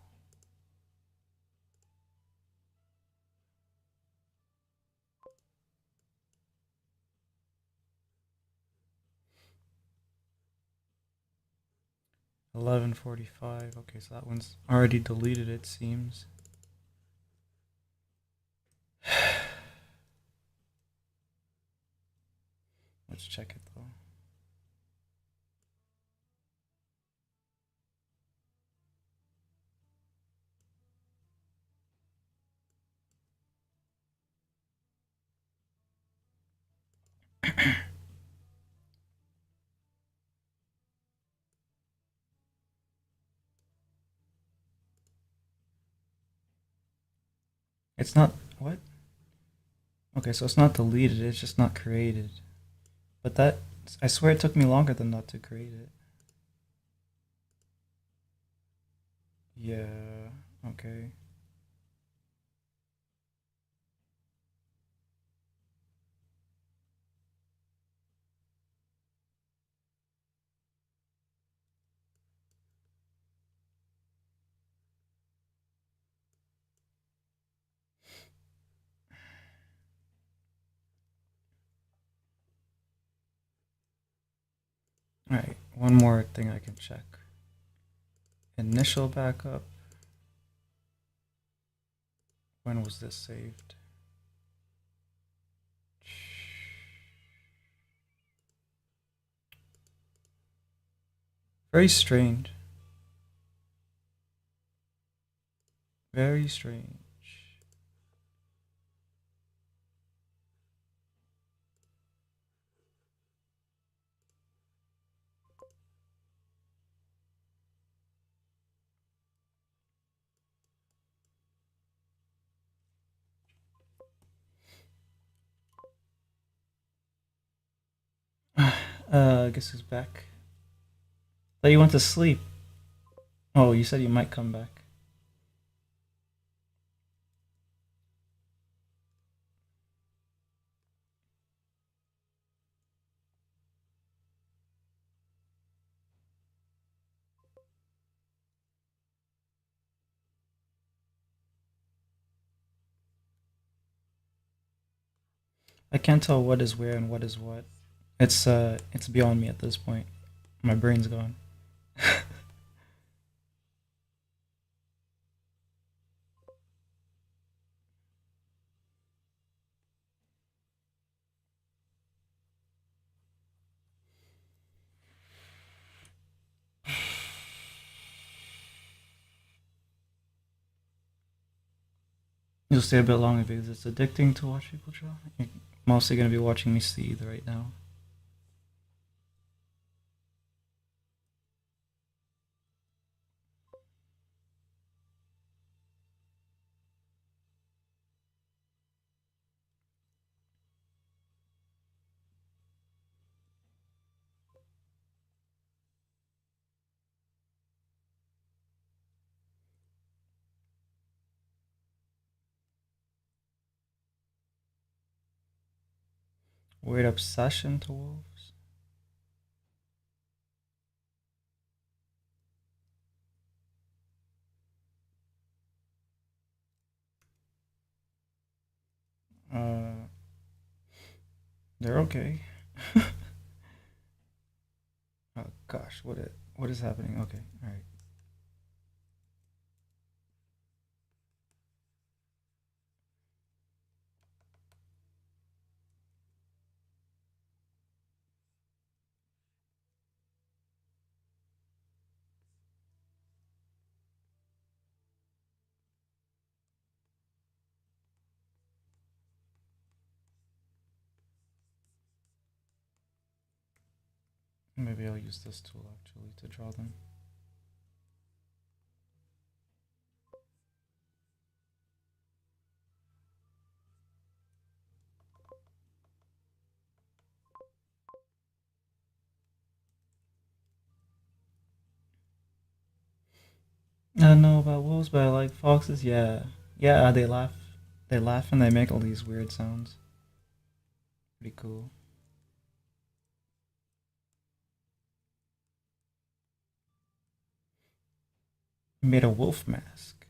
$11:45. Okay, so that one's already deleted, it seems. Let's check it though. It's not what? Okay, so it's not deleted, it's just not created. But that I swear it took me longer than that to create it. Yeah, okay. Alright, one more thing I can check. Initial backup. When was this saved? Very strange. Very strange. I guess he's back. Thought you went to sleep. Oh, you said you might come back. I can't tell what is where and what is what. It's beyond me at this point. My brain's gone. You'll stay a bit longer because it's addicting to watch people draw. You're mostly gonna be watching me seethe right now. Weird obsession to wolves. Uh, they're okay. Oh gosh, what is happening? Okay, all right. Maybe I'll use this tool actually to draw them. I don't know about wolves, but I like foxes. Yeah, yeah. They laugh. They laugh and they make all these weird sounds. Pretty cool. Made a wolf mask.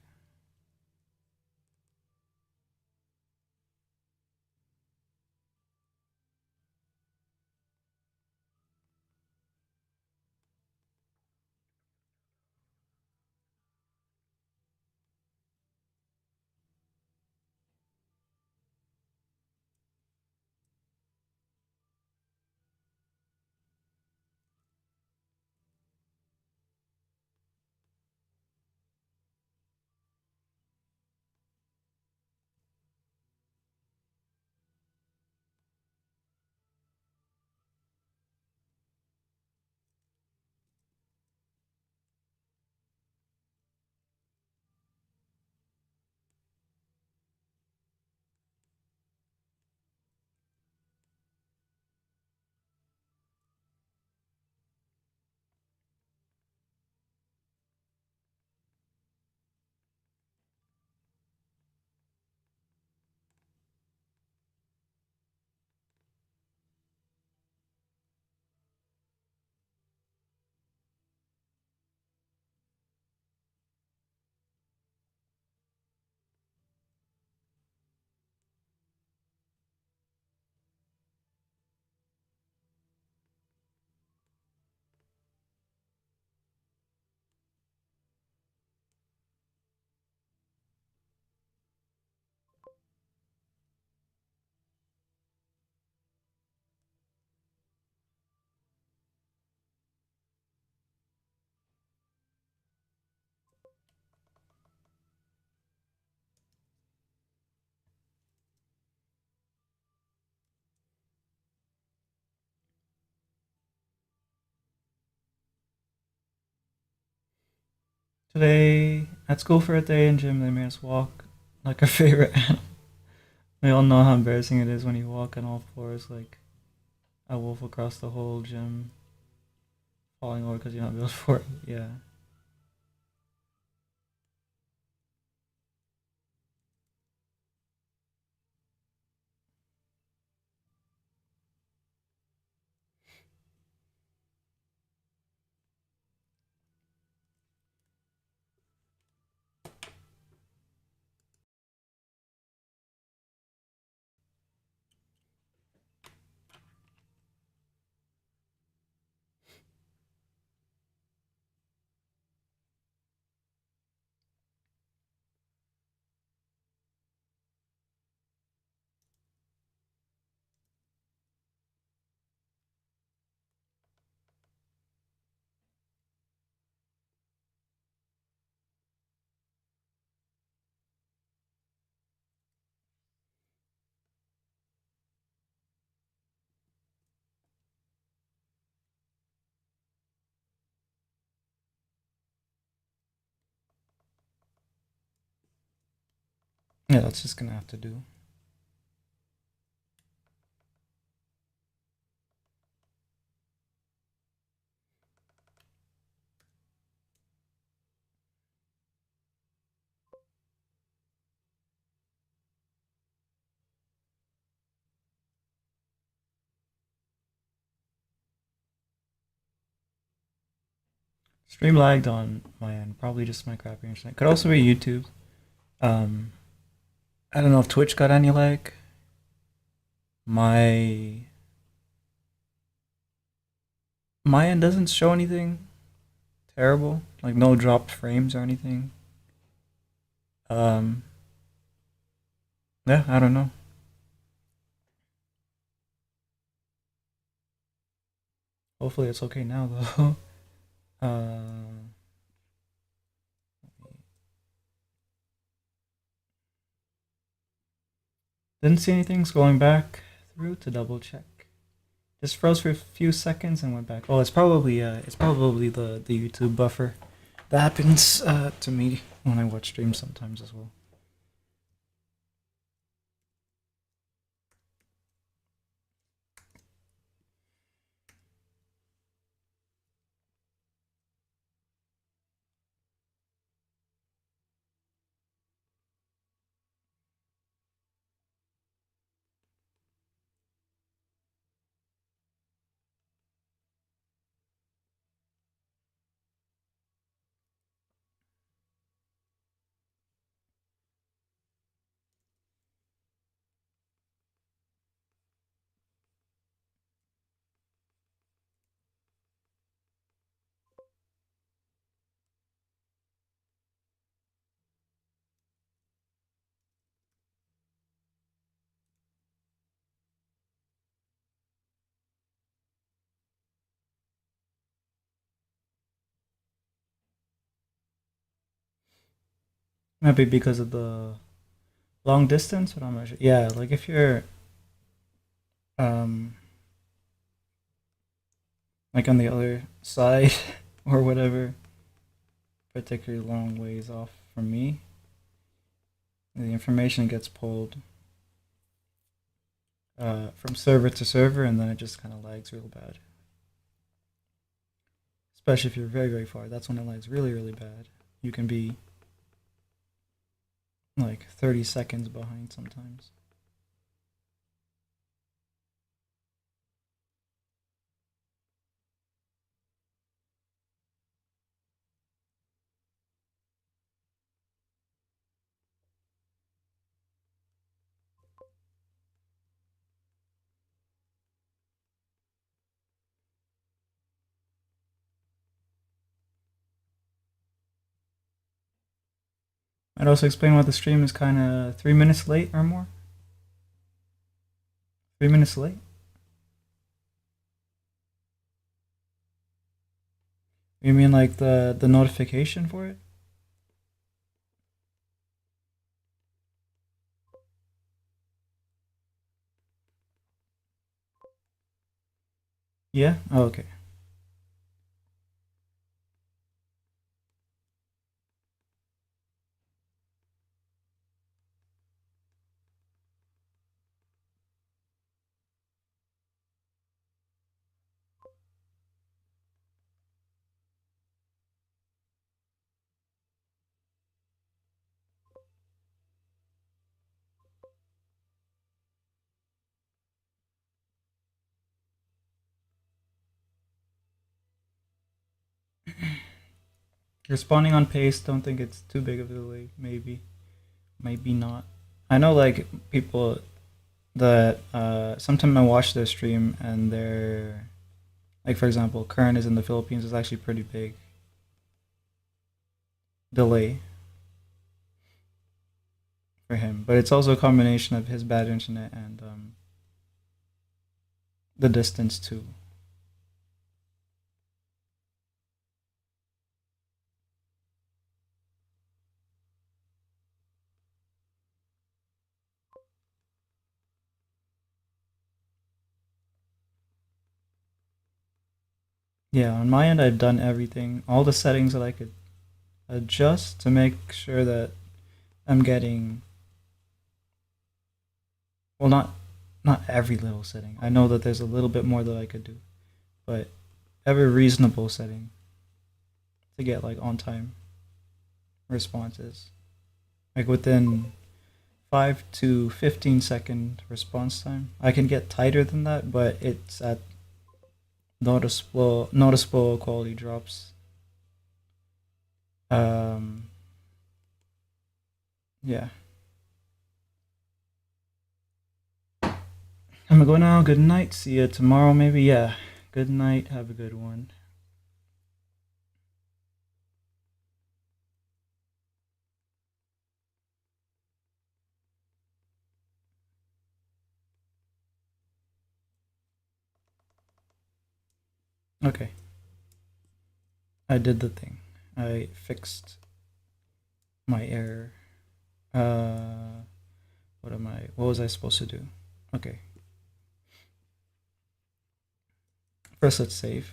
Today, at school for a day in gym, they made us walk like our favorite animal. We all know how embarrassing it is when you walk on all fours like a wolf across the whole gym, falling over because you're not built for it. Yeah. Yeah, that's just gonna have to do. Stream lagged on my end, probably just my crappy internet. Could also be YouTube. Um, I don't know if Twitch got any lag. My my end doesn't show anything terrible, like no dropped frames or anything. Um, yeah, I don't know. Hopefully it's okay now though. uh, didn't see anything. Scrolling back through to double check. Just froze for a few seconds and went back. Oh, it's probably the YouTube buffer. That happens to me when I watch streams sometimes as well. Maybe because of the long distance, but I'm not sure. Yeah, like if you're um like on the other side or whatever, particularly long ways off from me, the information gets pulled from server to server, and then it just kind of lags real bad. Especially if you're very far, that's when it lags really bad. You can be like 30 seconds behind sometimes. I'd also explain why the stream is kind of 3 minutes late or more. 3 minutes late. You mean like the notification for it? Yeah. Oh, okay. Responding on pace, don't think it's too big of a delay. Maybe, maybe not. I know like people that sometimes I watch their stream and they're like, for example, Kern is in the Philippines. Is actually pretty big delay for him, but it's also a combination of his bad internet and the distance too. Yeah, on my end, I've done everything, all the settings that I could adjust to make sure that I'm getting, well, not every little setting. I know that there's a little bit more that I could do, but every reasonable setting to get like on time responses, like within 5 to 15 second response time. I can get tighter than that, but it's at noticeable quality drops. Um, yeah. I'm gonna go now. Good night. See you tomorrow, maybe. Yeah. Good night. Have a good one. Okay. I did the thing. I fixed my error. Uh, what am I? What was I supposed to do? Okay. First, let's save.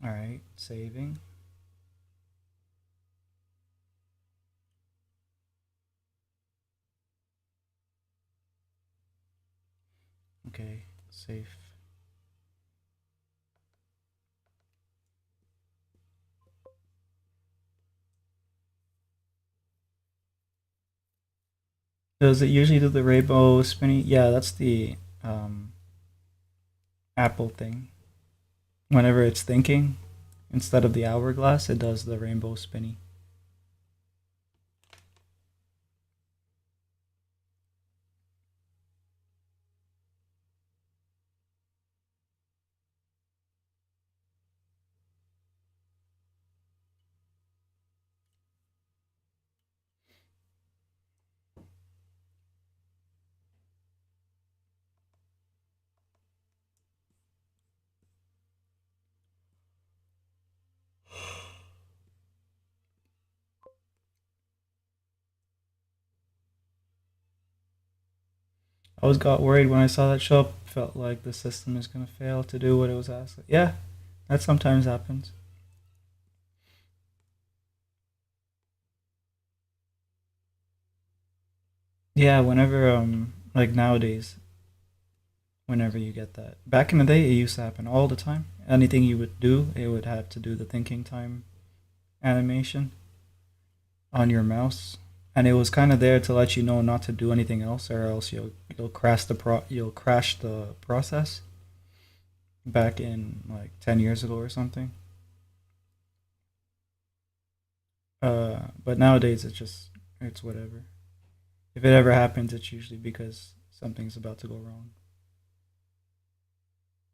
All right. Saving. Okay. Save. Does it usually do the rainbow spinny? Yeah, that's the um, Apple thing. Whenever it's thinking, instead of the hourglass, it does the rainbow spinny. I was got worried when I saw that show up. Felt like the system is gonna fail to do what it was asked. Yeah, that sometimes happens. Yeah, whenever like nowadays, whenever you get that. Back in the day, it used to happen all the time. Anything you would do, it would have to do the thinking time animation on your mouse, and it was kind of there to let you know not to do anything else, or else you'll crash the process. Back in like 10 years ago or something. But nowadays it's whatever. If it ever happens, it's usually because something's about to go wrong,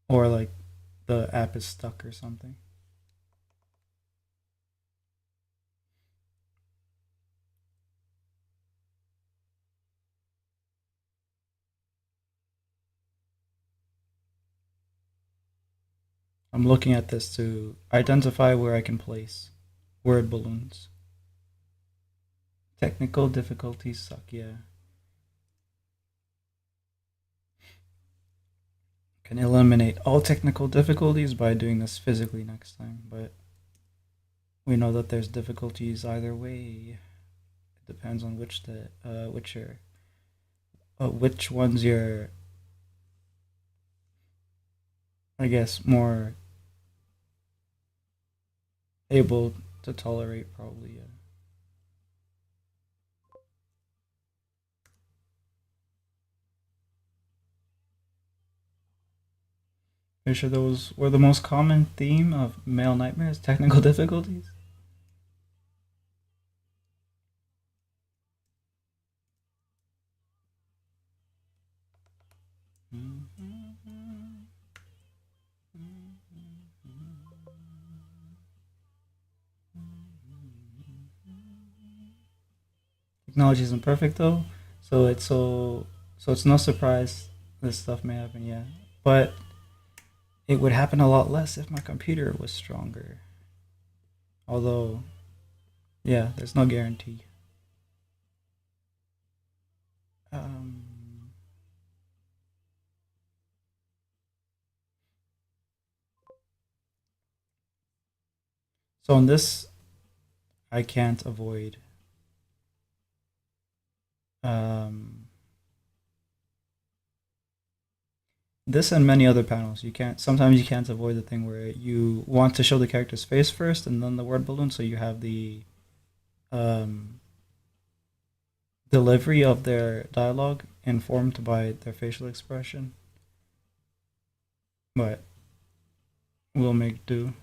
or like the app is stuck or something. I'm looking at this to identify where I can place word balloons. Technical difficulties suck, yeah. Can eliminate all technical difficulties by doing this physically next time, but we know that there's difficulties either way. It depends on which ones you're, I guess, more able to tolerate, probably. Yeah. Are you sure those were the most common theme of male nightmares? Technical difficulties? Technology isn't perfect though, so it's no surprise this stuff may happen. Yeah, but it would happen a lot less if my computer was stronger. Although, yeah, there's no guarantee. Um, so in this, I can't avoid um, this and many other panels. You can't. Sometimes you can't avoid the thing where you want to show the character's face first and then the word balloon, so you have the um, delivery of their dialogue informed by their facial expression. But we'll make do.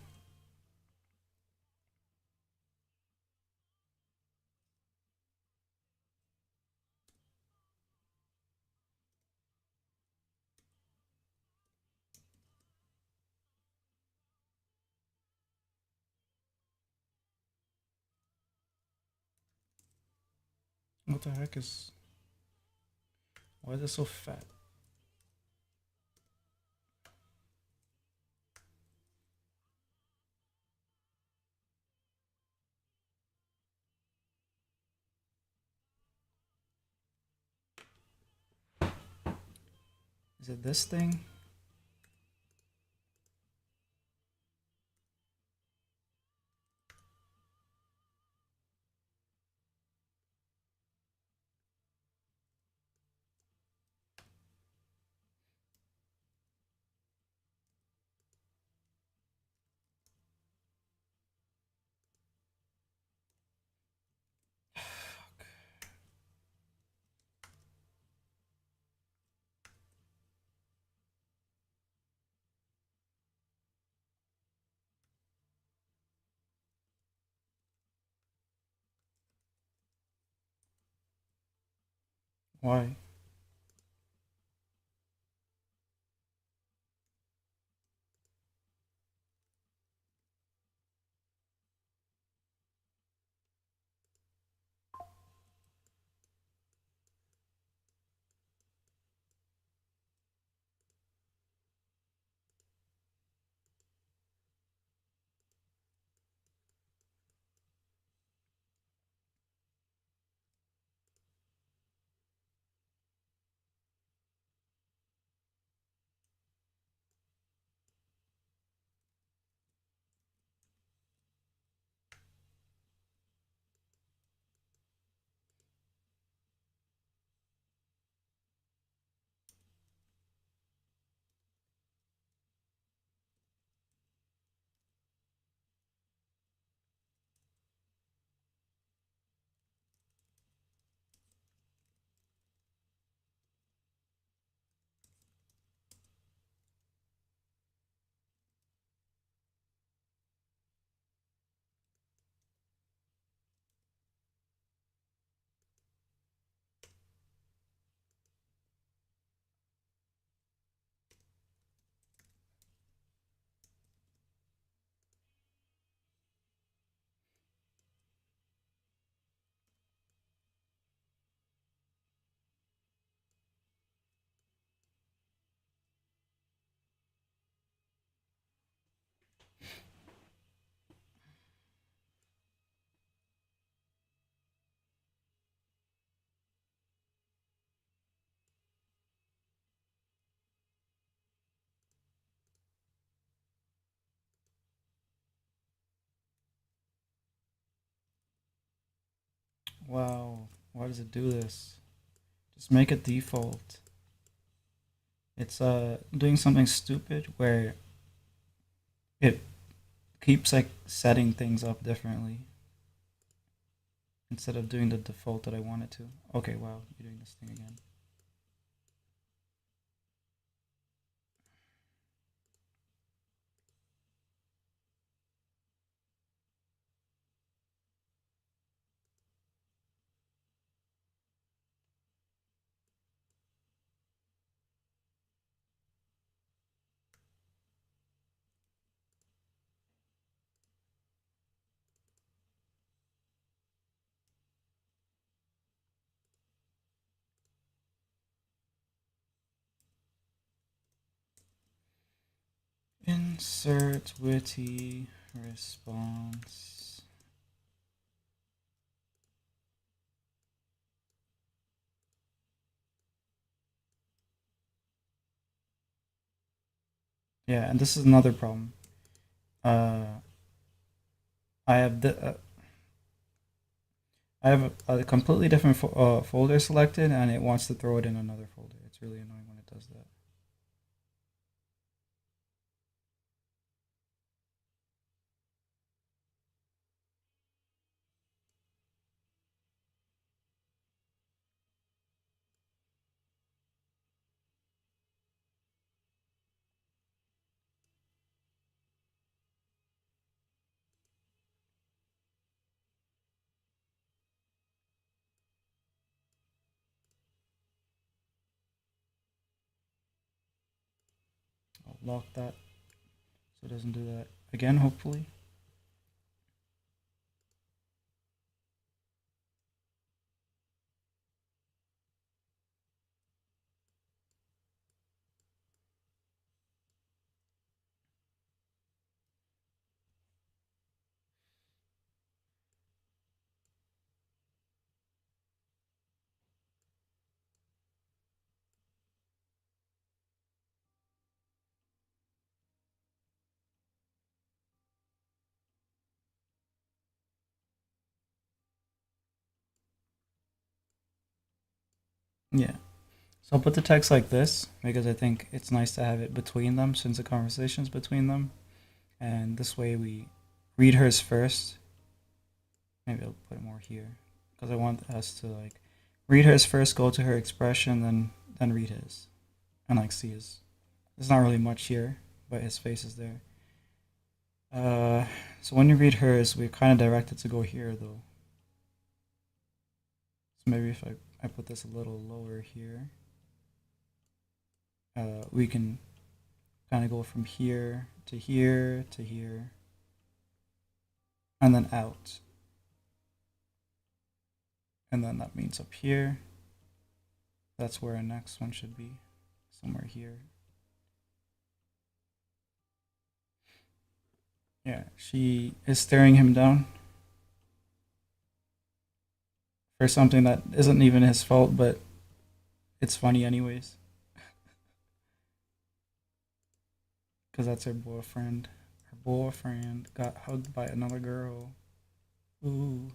What the heck is? Why is it so fat? Is it this thing? Why? Wow. Why does it do this? Just make it default. It's doing something stupid where it keeps like setting things up differently instead of doing the default that I want it to. Okay, wow, you're doing this thing again. Insert witty response. Yeah, and this is another problem. Uh, I have a completely different folder selected, and it wants to throw it in another folder. It's really annoying when it does that. I'll lock that so it doesn't do that again, hopefully. Yeah. So I'll put the text like this because I think it's nice to have it between them since the conversation's between them. And this way we read hers first. Maybe I'll put it more here because I want us to like read hers first, go to her expression, then read his, and like see his. There's not really much here, but his face is there. Uh, so when you read hers, we're kind of directed to go here though. So maybe if I put this a little lower here, we can kind of go from here to here to here, and then out. And then that means up here. That's where our next one should be, somewhere here. Yeah, she is staring him down for something that isn't even his fault, but it's funny anyways. Because that's her boyfriend. Her boyfriend got hugged by another girl. Ooh.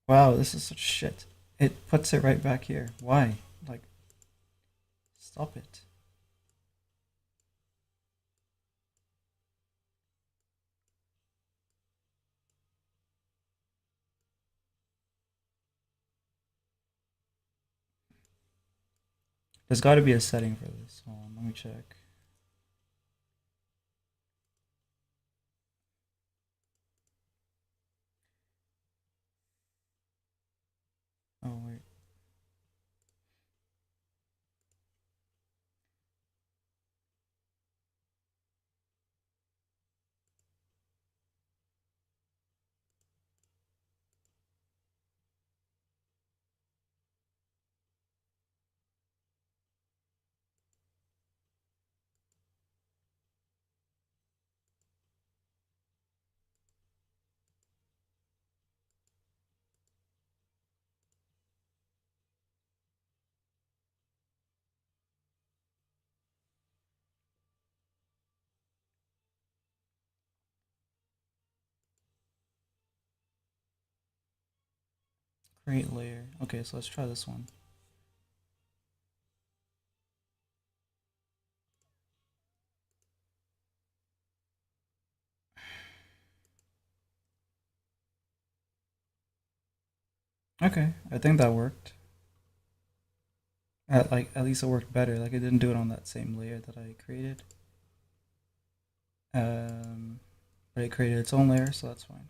Wow, this is such shit. It puts it right back here. Why? Like, stop it. There's got to be a setting for this. Hold on, let me check. Oh, wait. Create layer. Okay, so let's try this one. Okay, I think that worked. At least it worked better. Like it didn't do it on that same layer that I created. Um, but it created its own layer, so that's fine.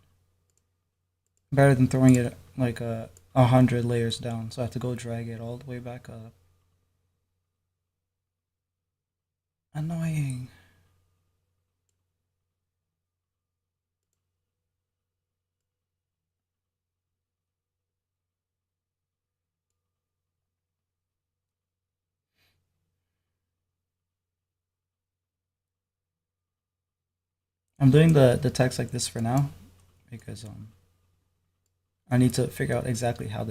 Better than throwing it like a hundred layers down, so I have to go drag it all the way back up. Annoying. I'm doing the text like this for now because I need to figure out exactly how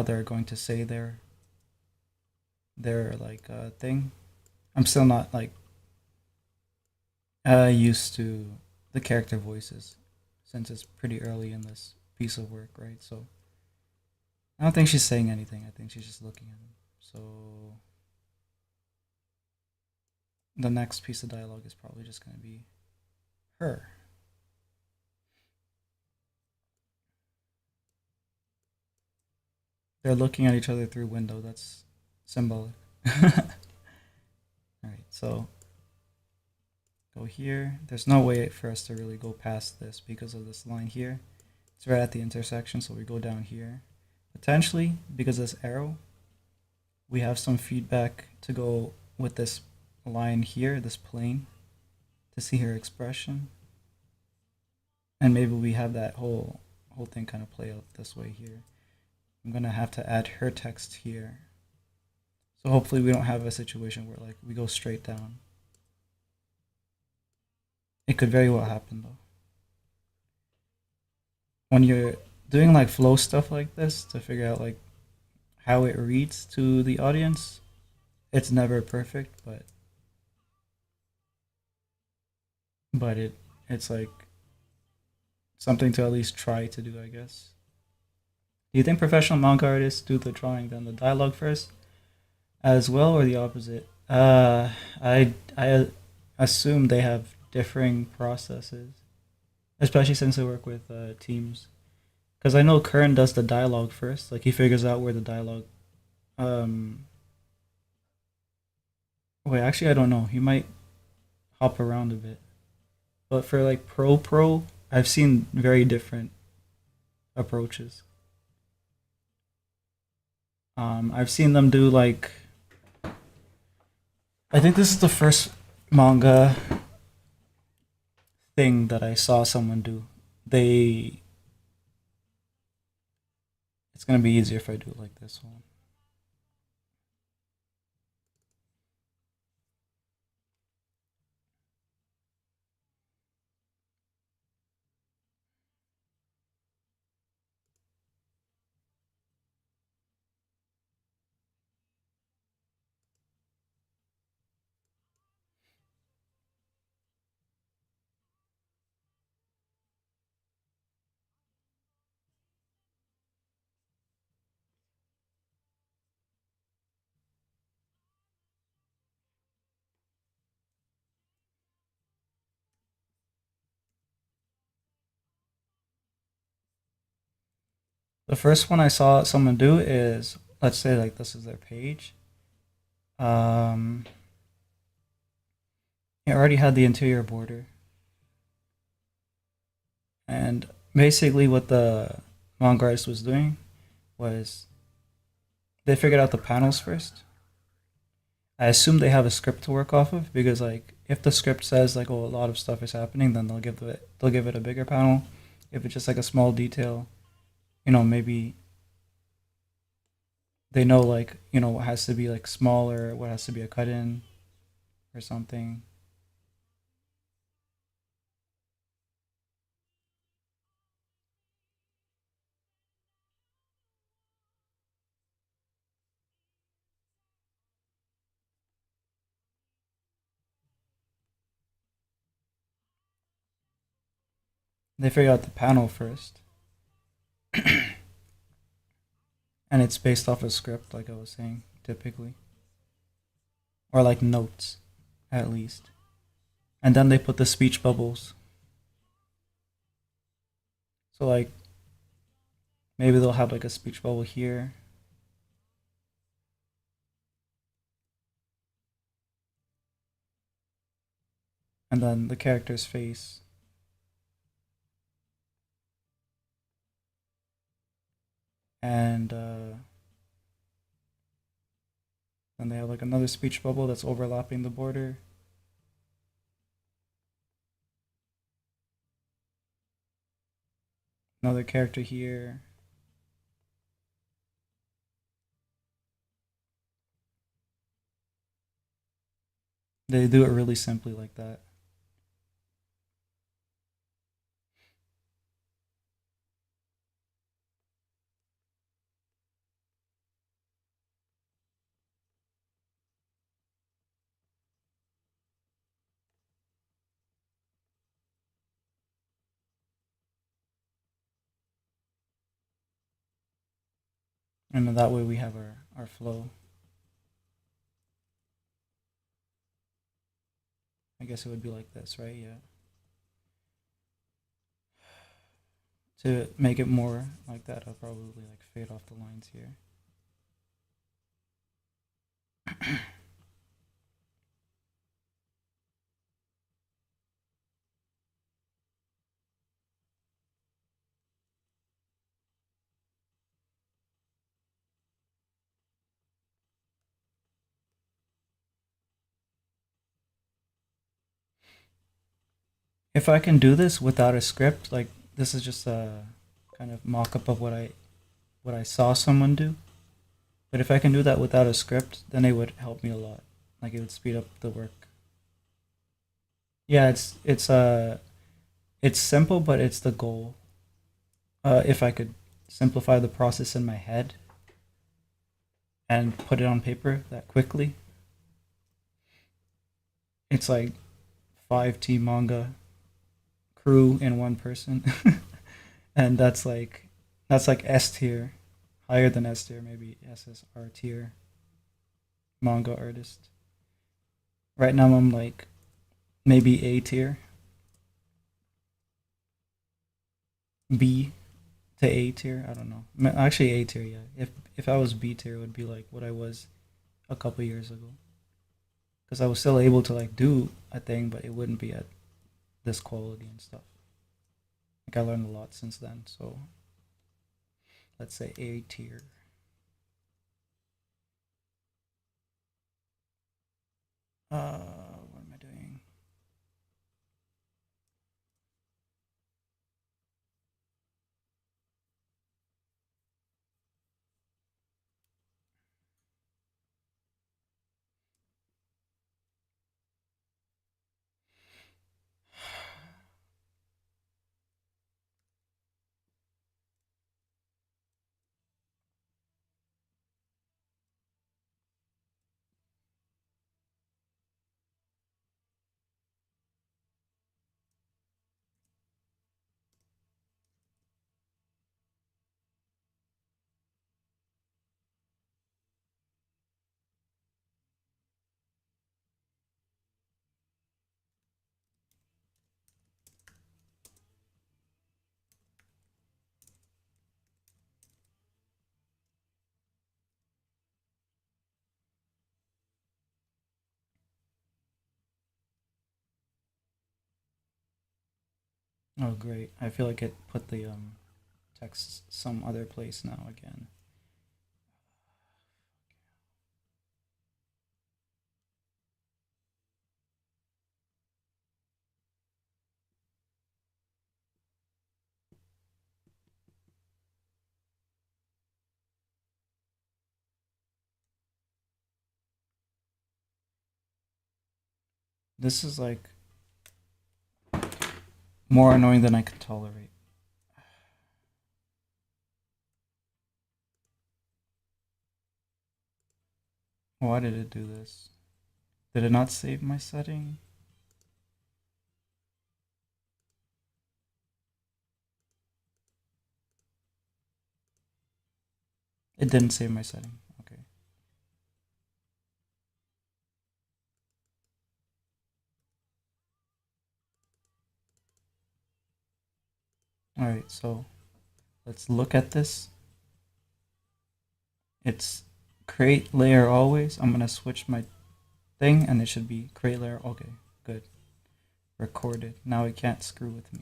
they're going to say their like thing. I'm still not like used to the character voices since it's pretty early in this piece of work, right? So I don't think she's saying anything. I think she's just looking at him. So the next piece of dialogue is probably just going to be her. They're looking at each other through window. That's symbolic. All right, so go here. There's no way for us to really go past this because of this line here. It's right at the intersection, so we go down here. Potentially, because of this arrow, we have some feedback to go with this line here, this plane, to see her expression. And maybe we have that whole thing kind of play out this way here. I'm gonna have to add her text here. So hopefully we don't have a situation where like we go straight down. It could very well happen though. When you're doing like flow stuff like this to figure out like how it reads to the audience, it's never perfect, but it's like something to at least try to do, I guess. Do you think professional manga artists do the drawing then the dialogue first as well, or the opposite? I assume they have differing processes, especially since they work with teams. Because I know Kern does the dialogue first. Like he figures out where the dialogue. Um, Wait, actually, I don't know. He might hop around a bit. But for like pro, I've seen very different approaches. I've seen them do like I think this is the first manga thing that I saw someone do. They It's gonna be easier if I do it like this one. The first one I saw someone do is let's say like this is their page. Um, it already had the interior border, and basically what the manga artist was doing was they figured out the panels first. I assume they have a script to work off of because like if the script says like oh a lot of stuff is happening, then they'll give it a bigger panel. If it's just like a small detail, maybe they know like what has to be like smaller, what has to be a cut in or something. They figure out the panel first. and it's based off a script, like I was saying, typically, or like notes, at least. And then they put the speech bubbles. So like maybe they'll have like a speech bubble here, and then the character's face, and then they have like another speech bubble that's overlapping the border. Another character here. They do it really simply like that. And then that way we have our flow. I guess it would be like this, right? Yeah. To make it more like that, I'll probably like fade off the lines here. If I can do this without a script, like this is just a kind of mock-up of what I saw someone do. But if I can do that without a script, then it would help me a lot. Like it would speed up the work. Yeah, it's simple, but it's the goal. If I could simplify the process in my head and put it on paper that quickly, it's like 5 team manga crew in one person, and that's like S tier, higher than S tier, maybe SSR tier manga artist. Right now I'm like maybe A tier, B to A tier. I don't know. Actually A tier, yeah. If I was B tier, it would be like what I was a couple years ago, because I was still able to like do a thing, but it wouldn't be at this quality and stuff. Like I learned a lot since then. So let's say A tier. What am I doing? Oh great! I feel like it put the text some other place now again. This is like more annoying than I can tolerate. Why did it do this? Did it not save my setting? It didn't save my setting. Okay. Alright, so let's look at this. It's create layer always. I'm gonna switch my thing and it should be create layer. Okay, good. Recorded. Now it can't screw with me.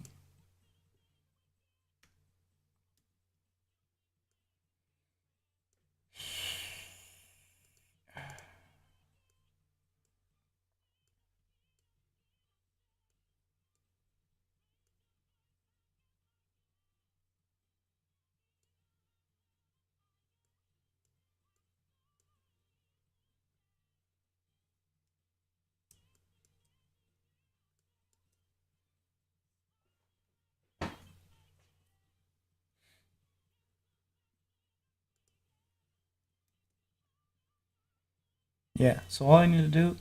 Yeah, so all I need to do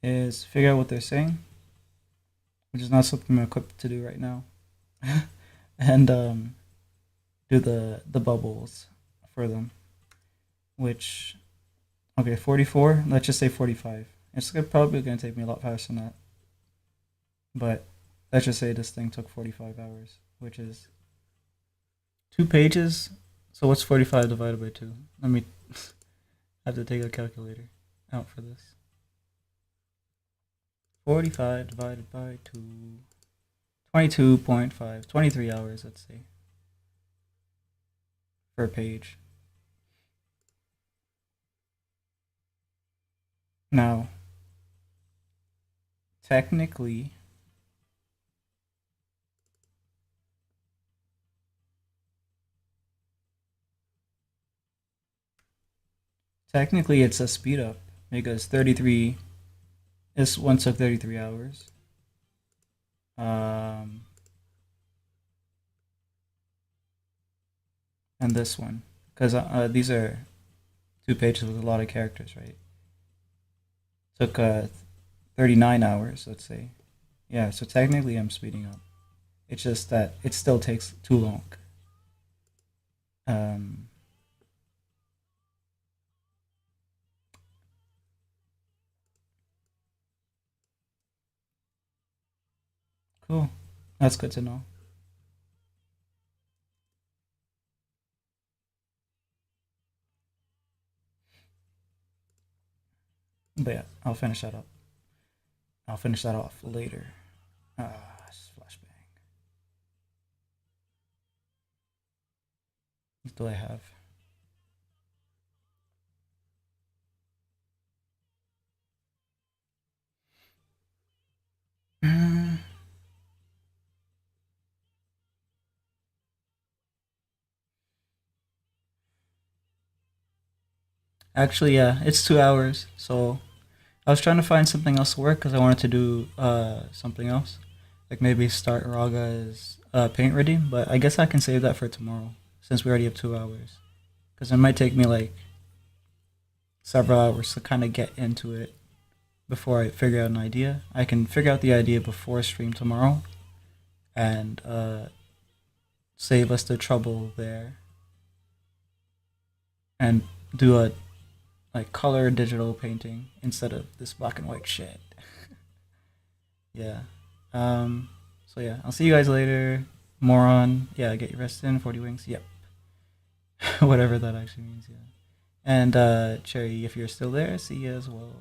is figure out what they're saying, which is not something I'm equipped to do right now, and do the bubbles for them. Which, okay, 44. Let's just say 45. Probably gonna take me a lot faster than that, but let's just say this thing took 45 hours, which is 2 pages. So what's 45 divided by 2? Let me have to take a calculator out for this. 45 divided by 2. 22.5. 23 hours, let's say, per page. Now, technically, it's a speed up because 33. This one took 33 hours. And this one, because these are 2 pages with a lot of characters, right? Took 39 hours, let's say. Yeah, so technically I'm speeding up. It's just that it still takes too long. Um, cool. That's good to know. But yeah, I'll finish that up. I'll finish that off later. Flashbang. What do I have? Actually, yeah, it's 2 hours. So I was trying to find something else to work because I wanted to do something else, like maybe start Raga's paint ready. But I guess I can save that for tomorrow since we already have 2 hours. Because it might take me like several hours to kind of get into it before I figure out an idea. I can figure out the idea before stream tomorrow and save us the trouble there and do a like color digital painting instead of this black and white shit. Yeah. So yeah, I'll see you guys later. More on yeah, get your rest in, 40 wings. Yep. Whatever that actually means, yeah. And Cherry, if you're still there, see you as well.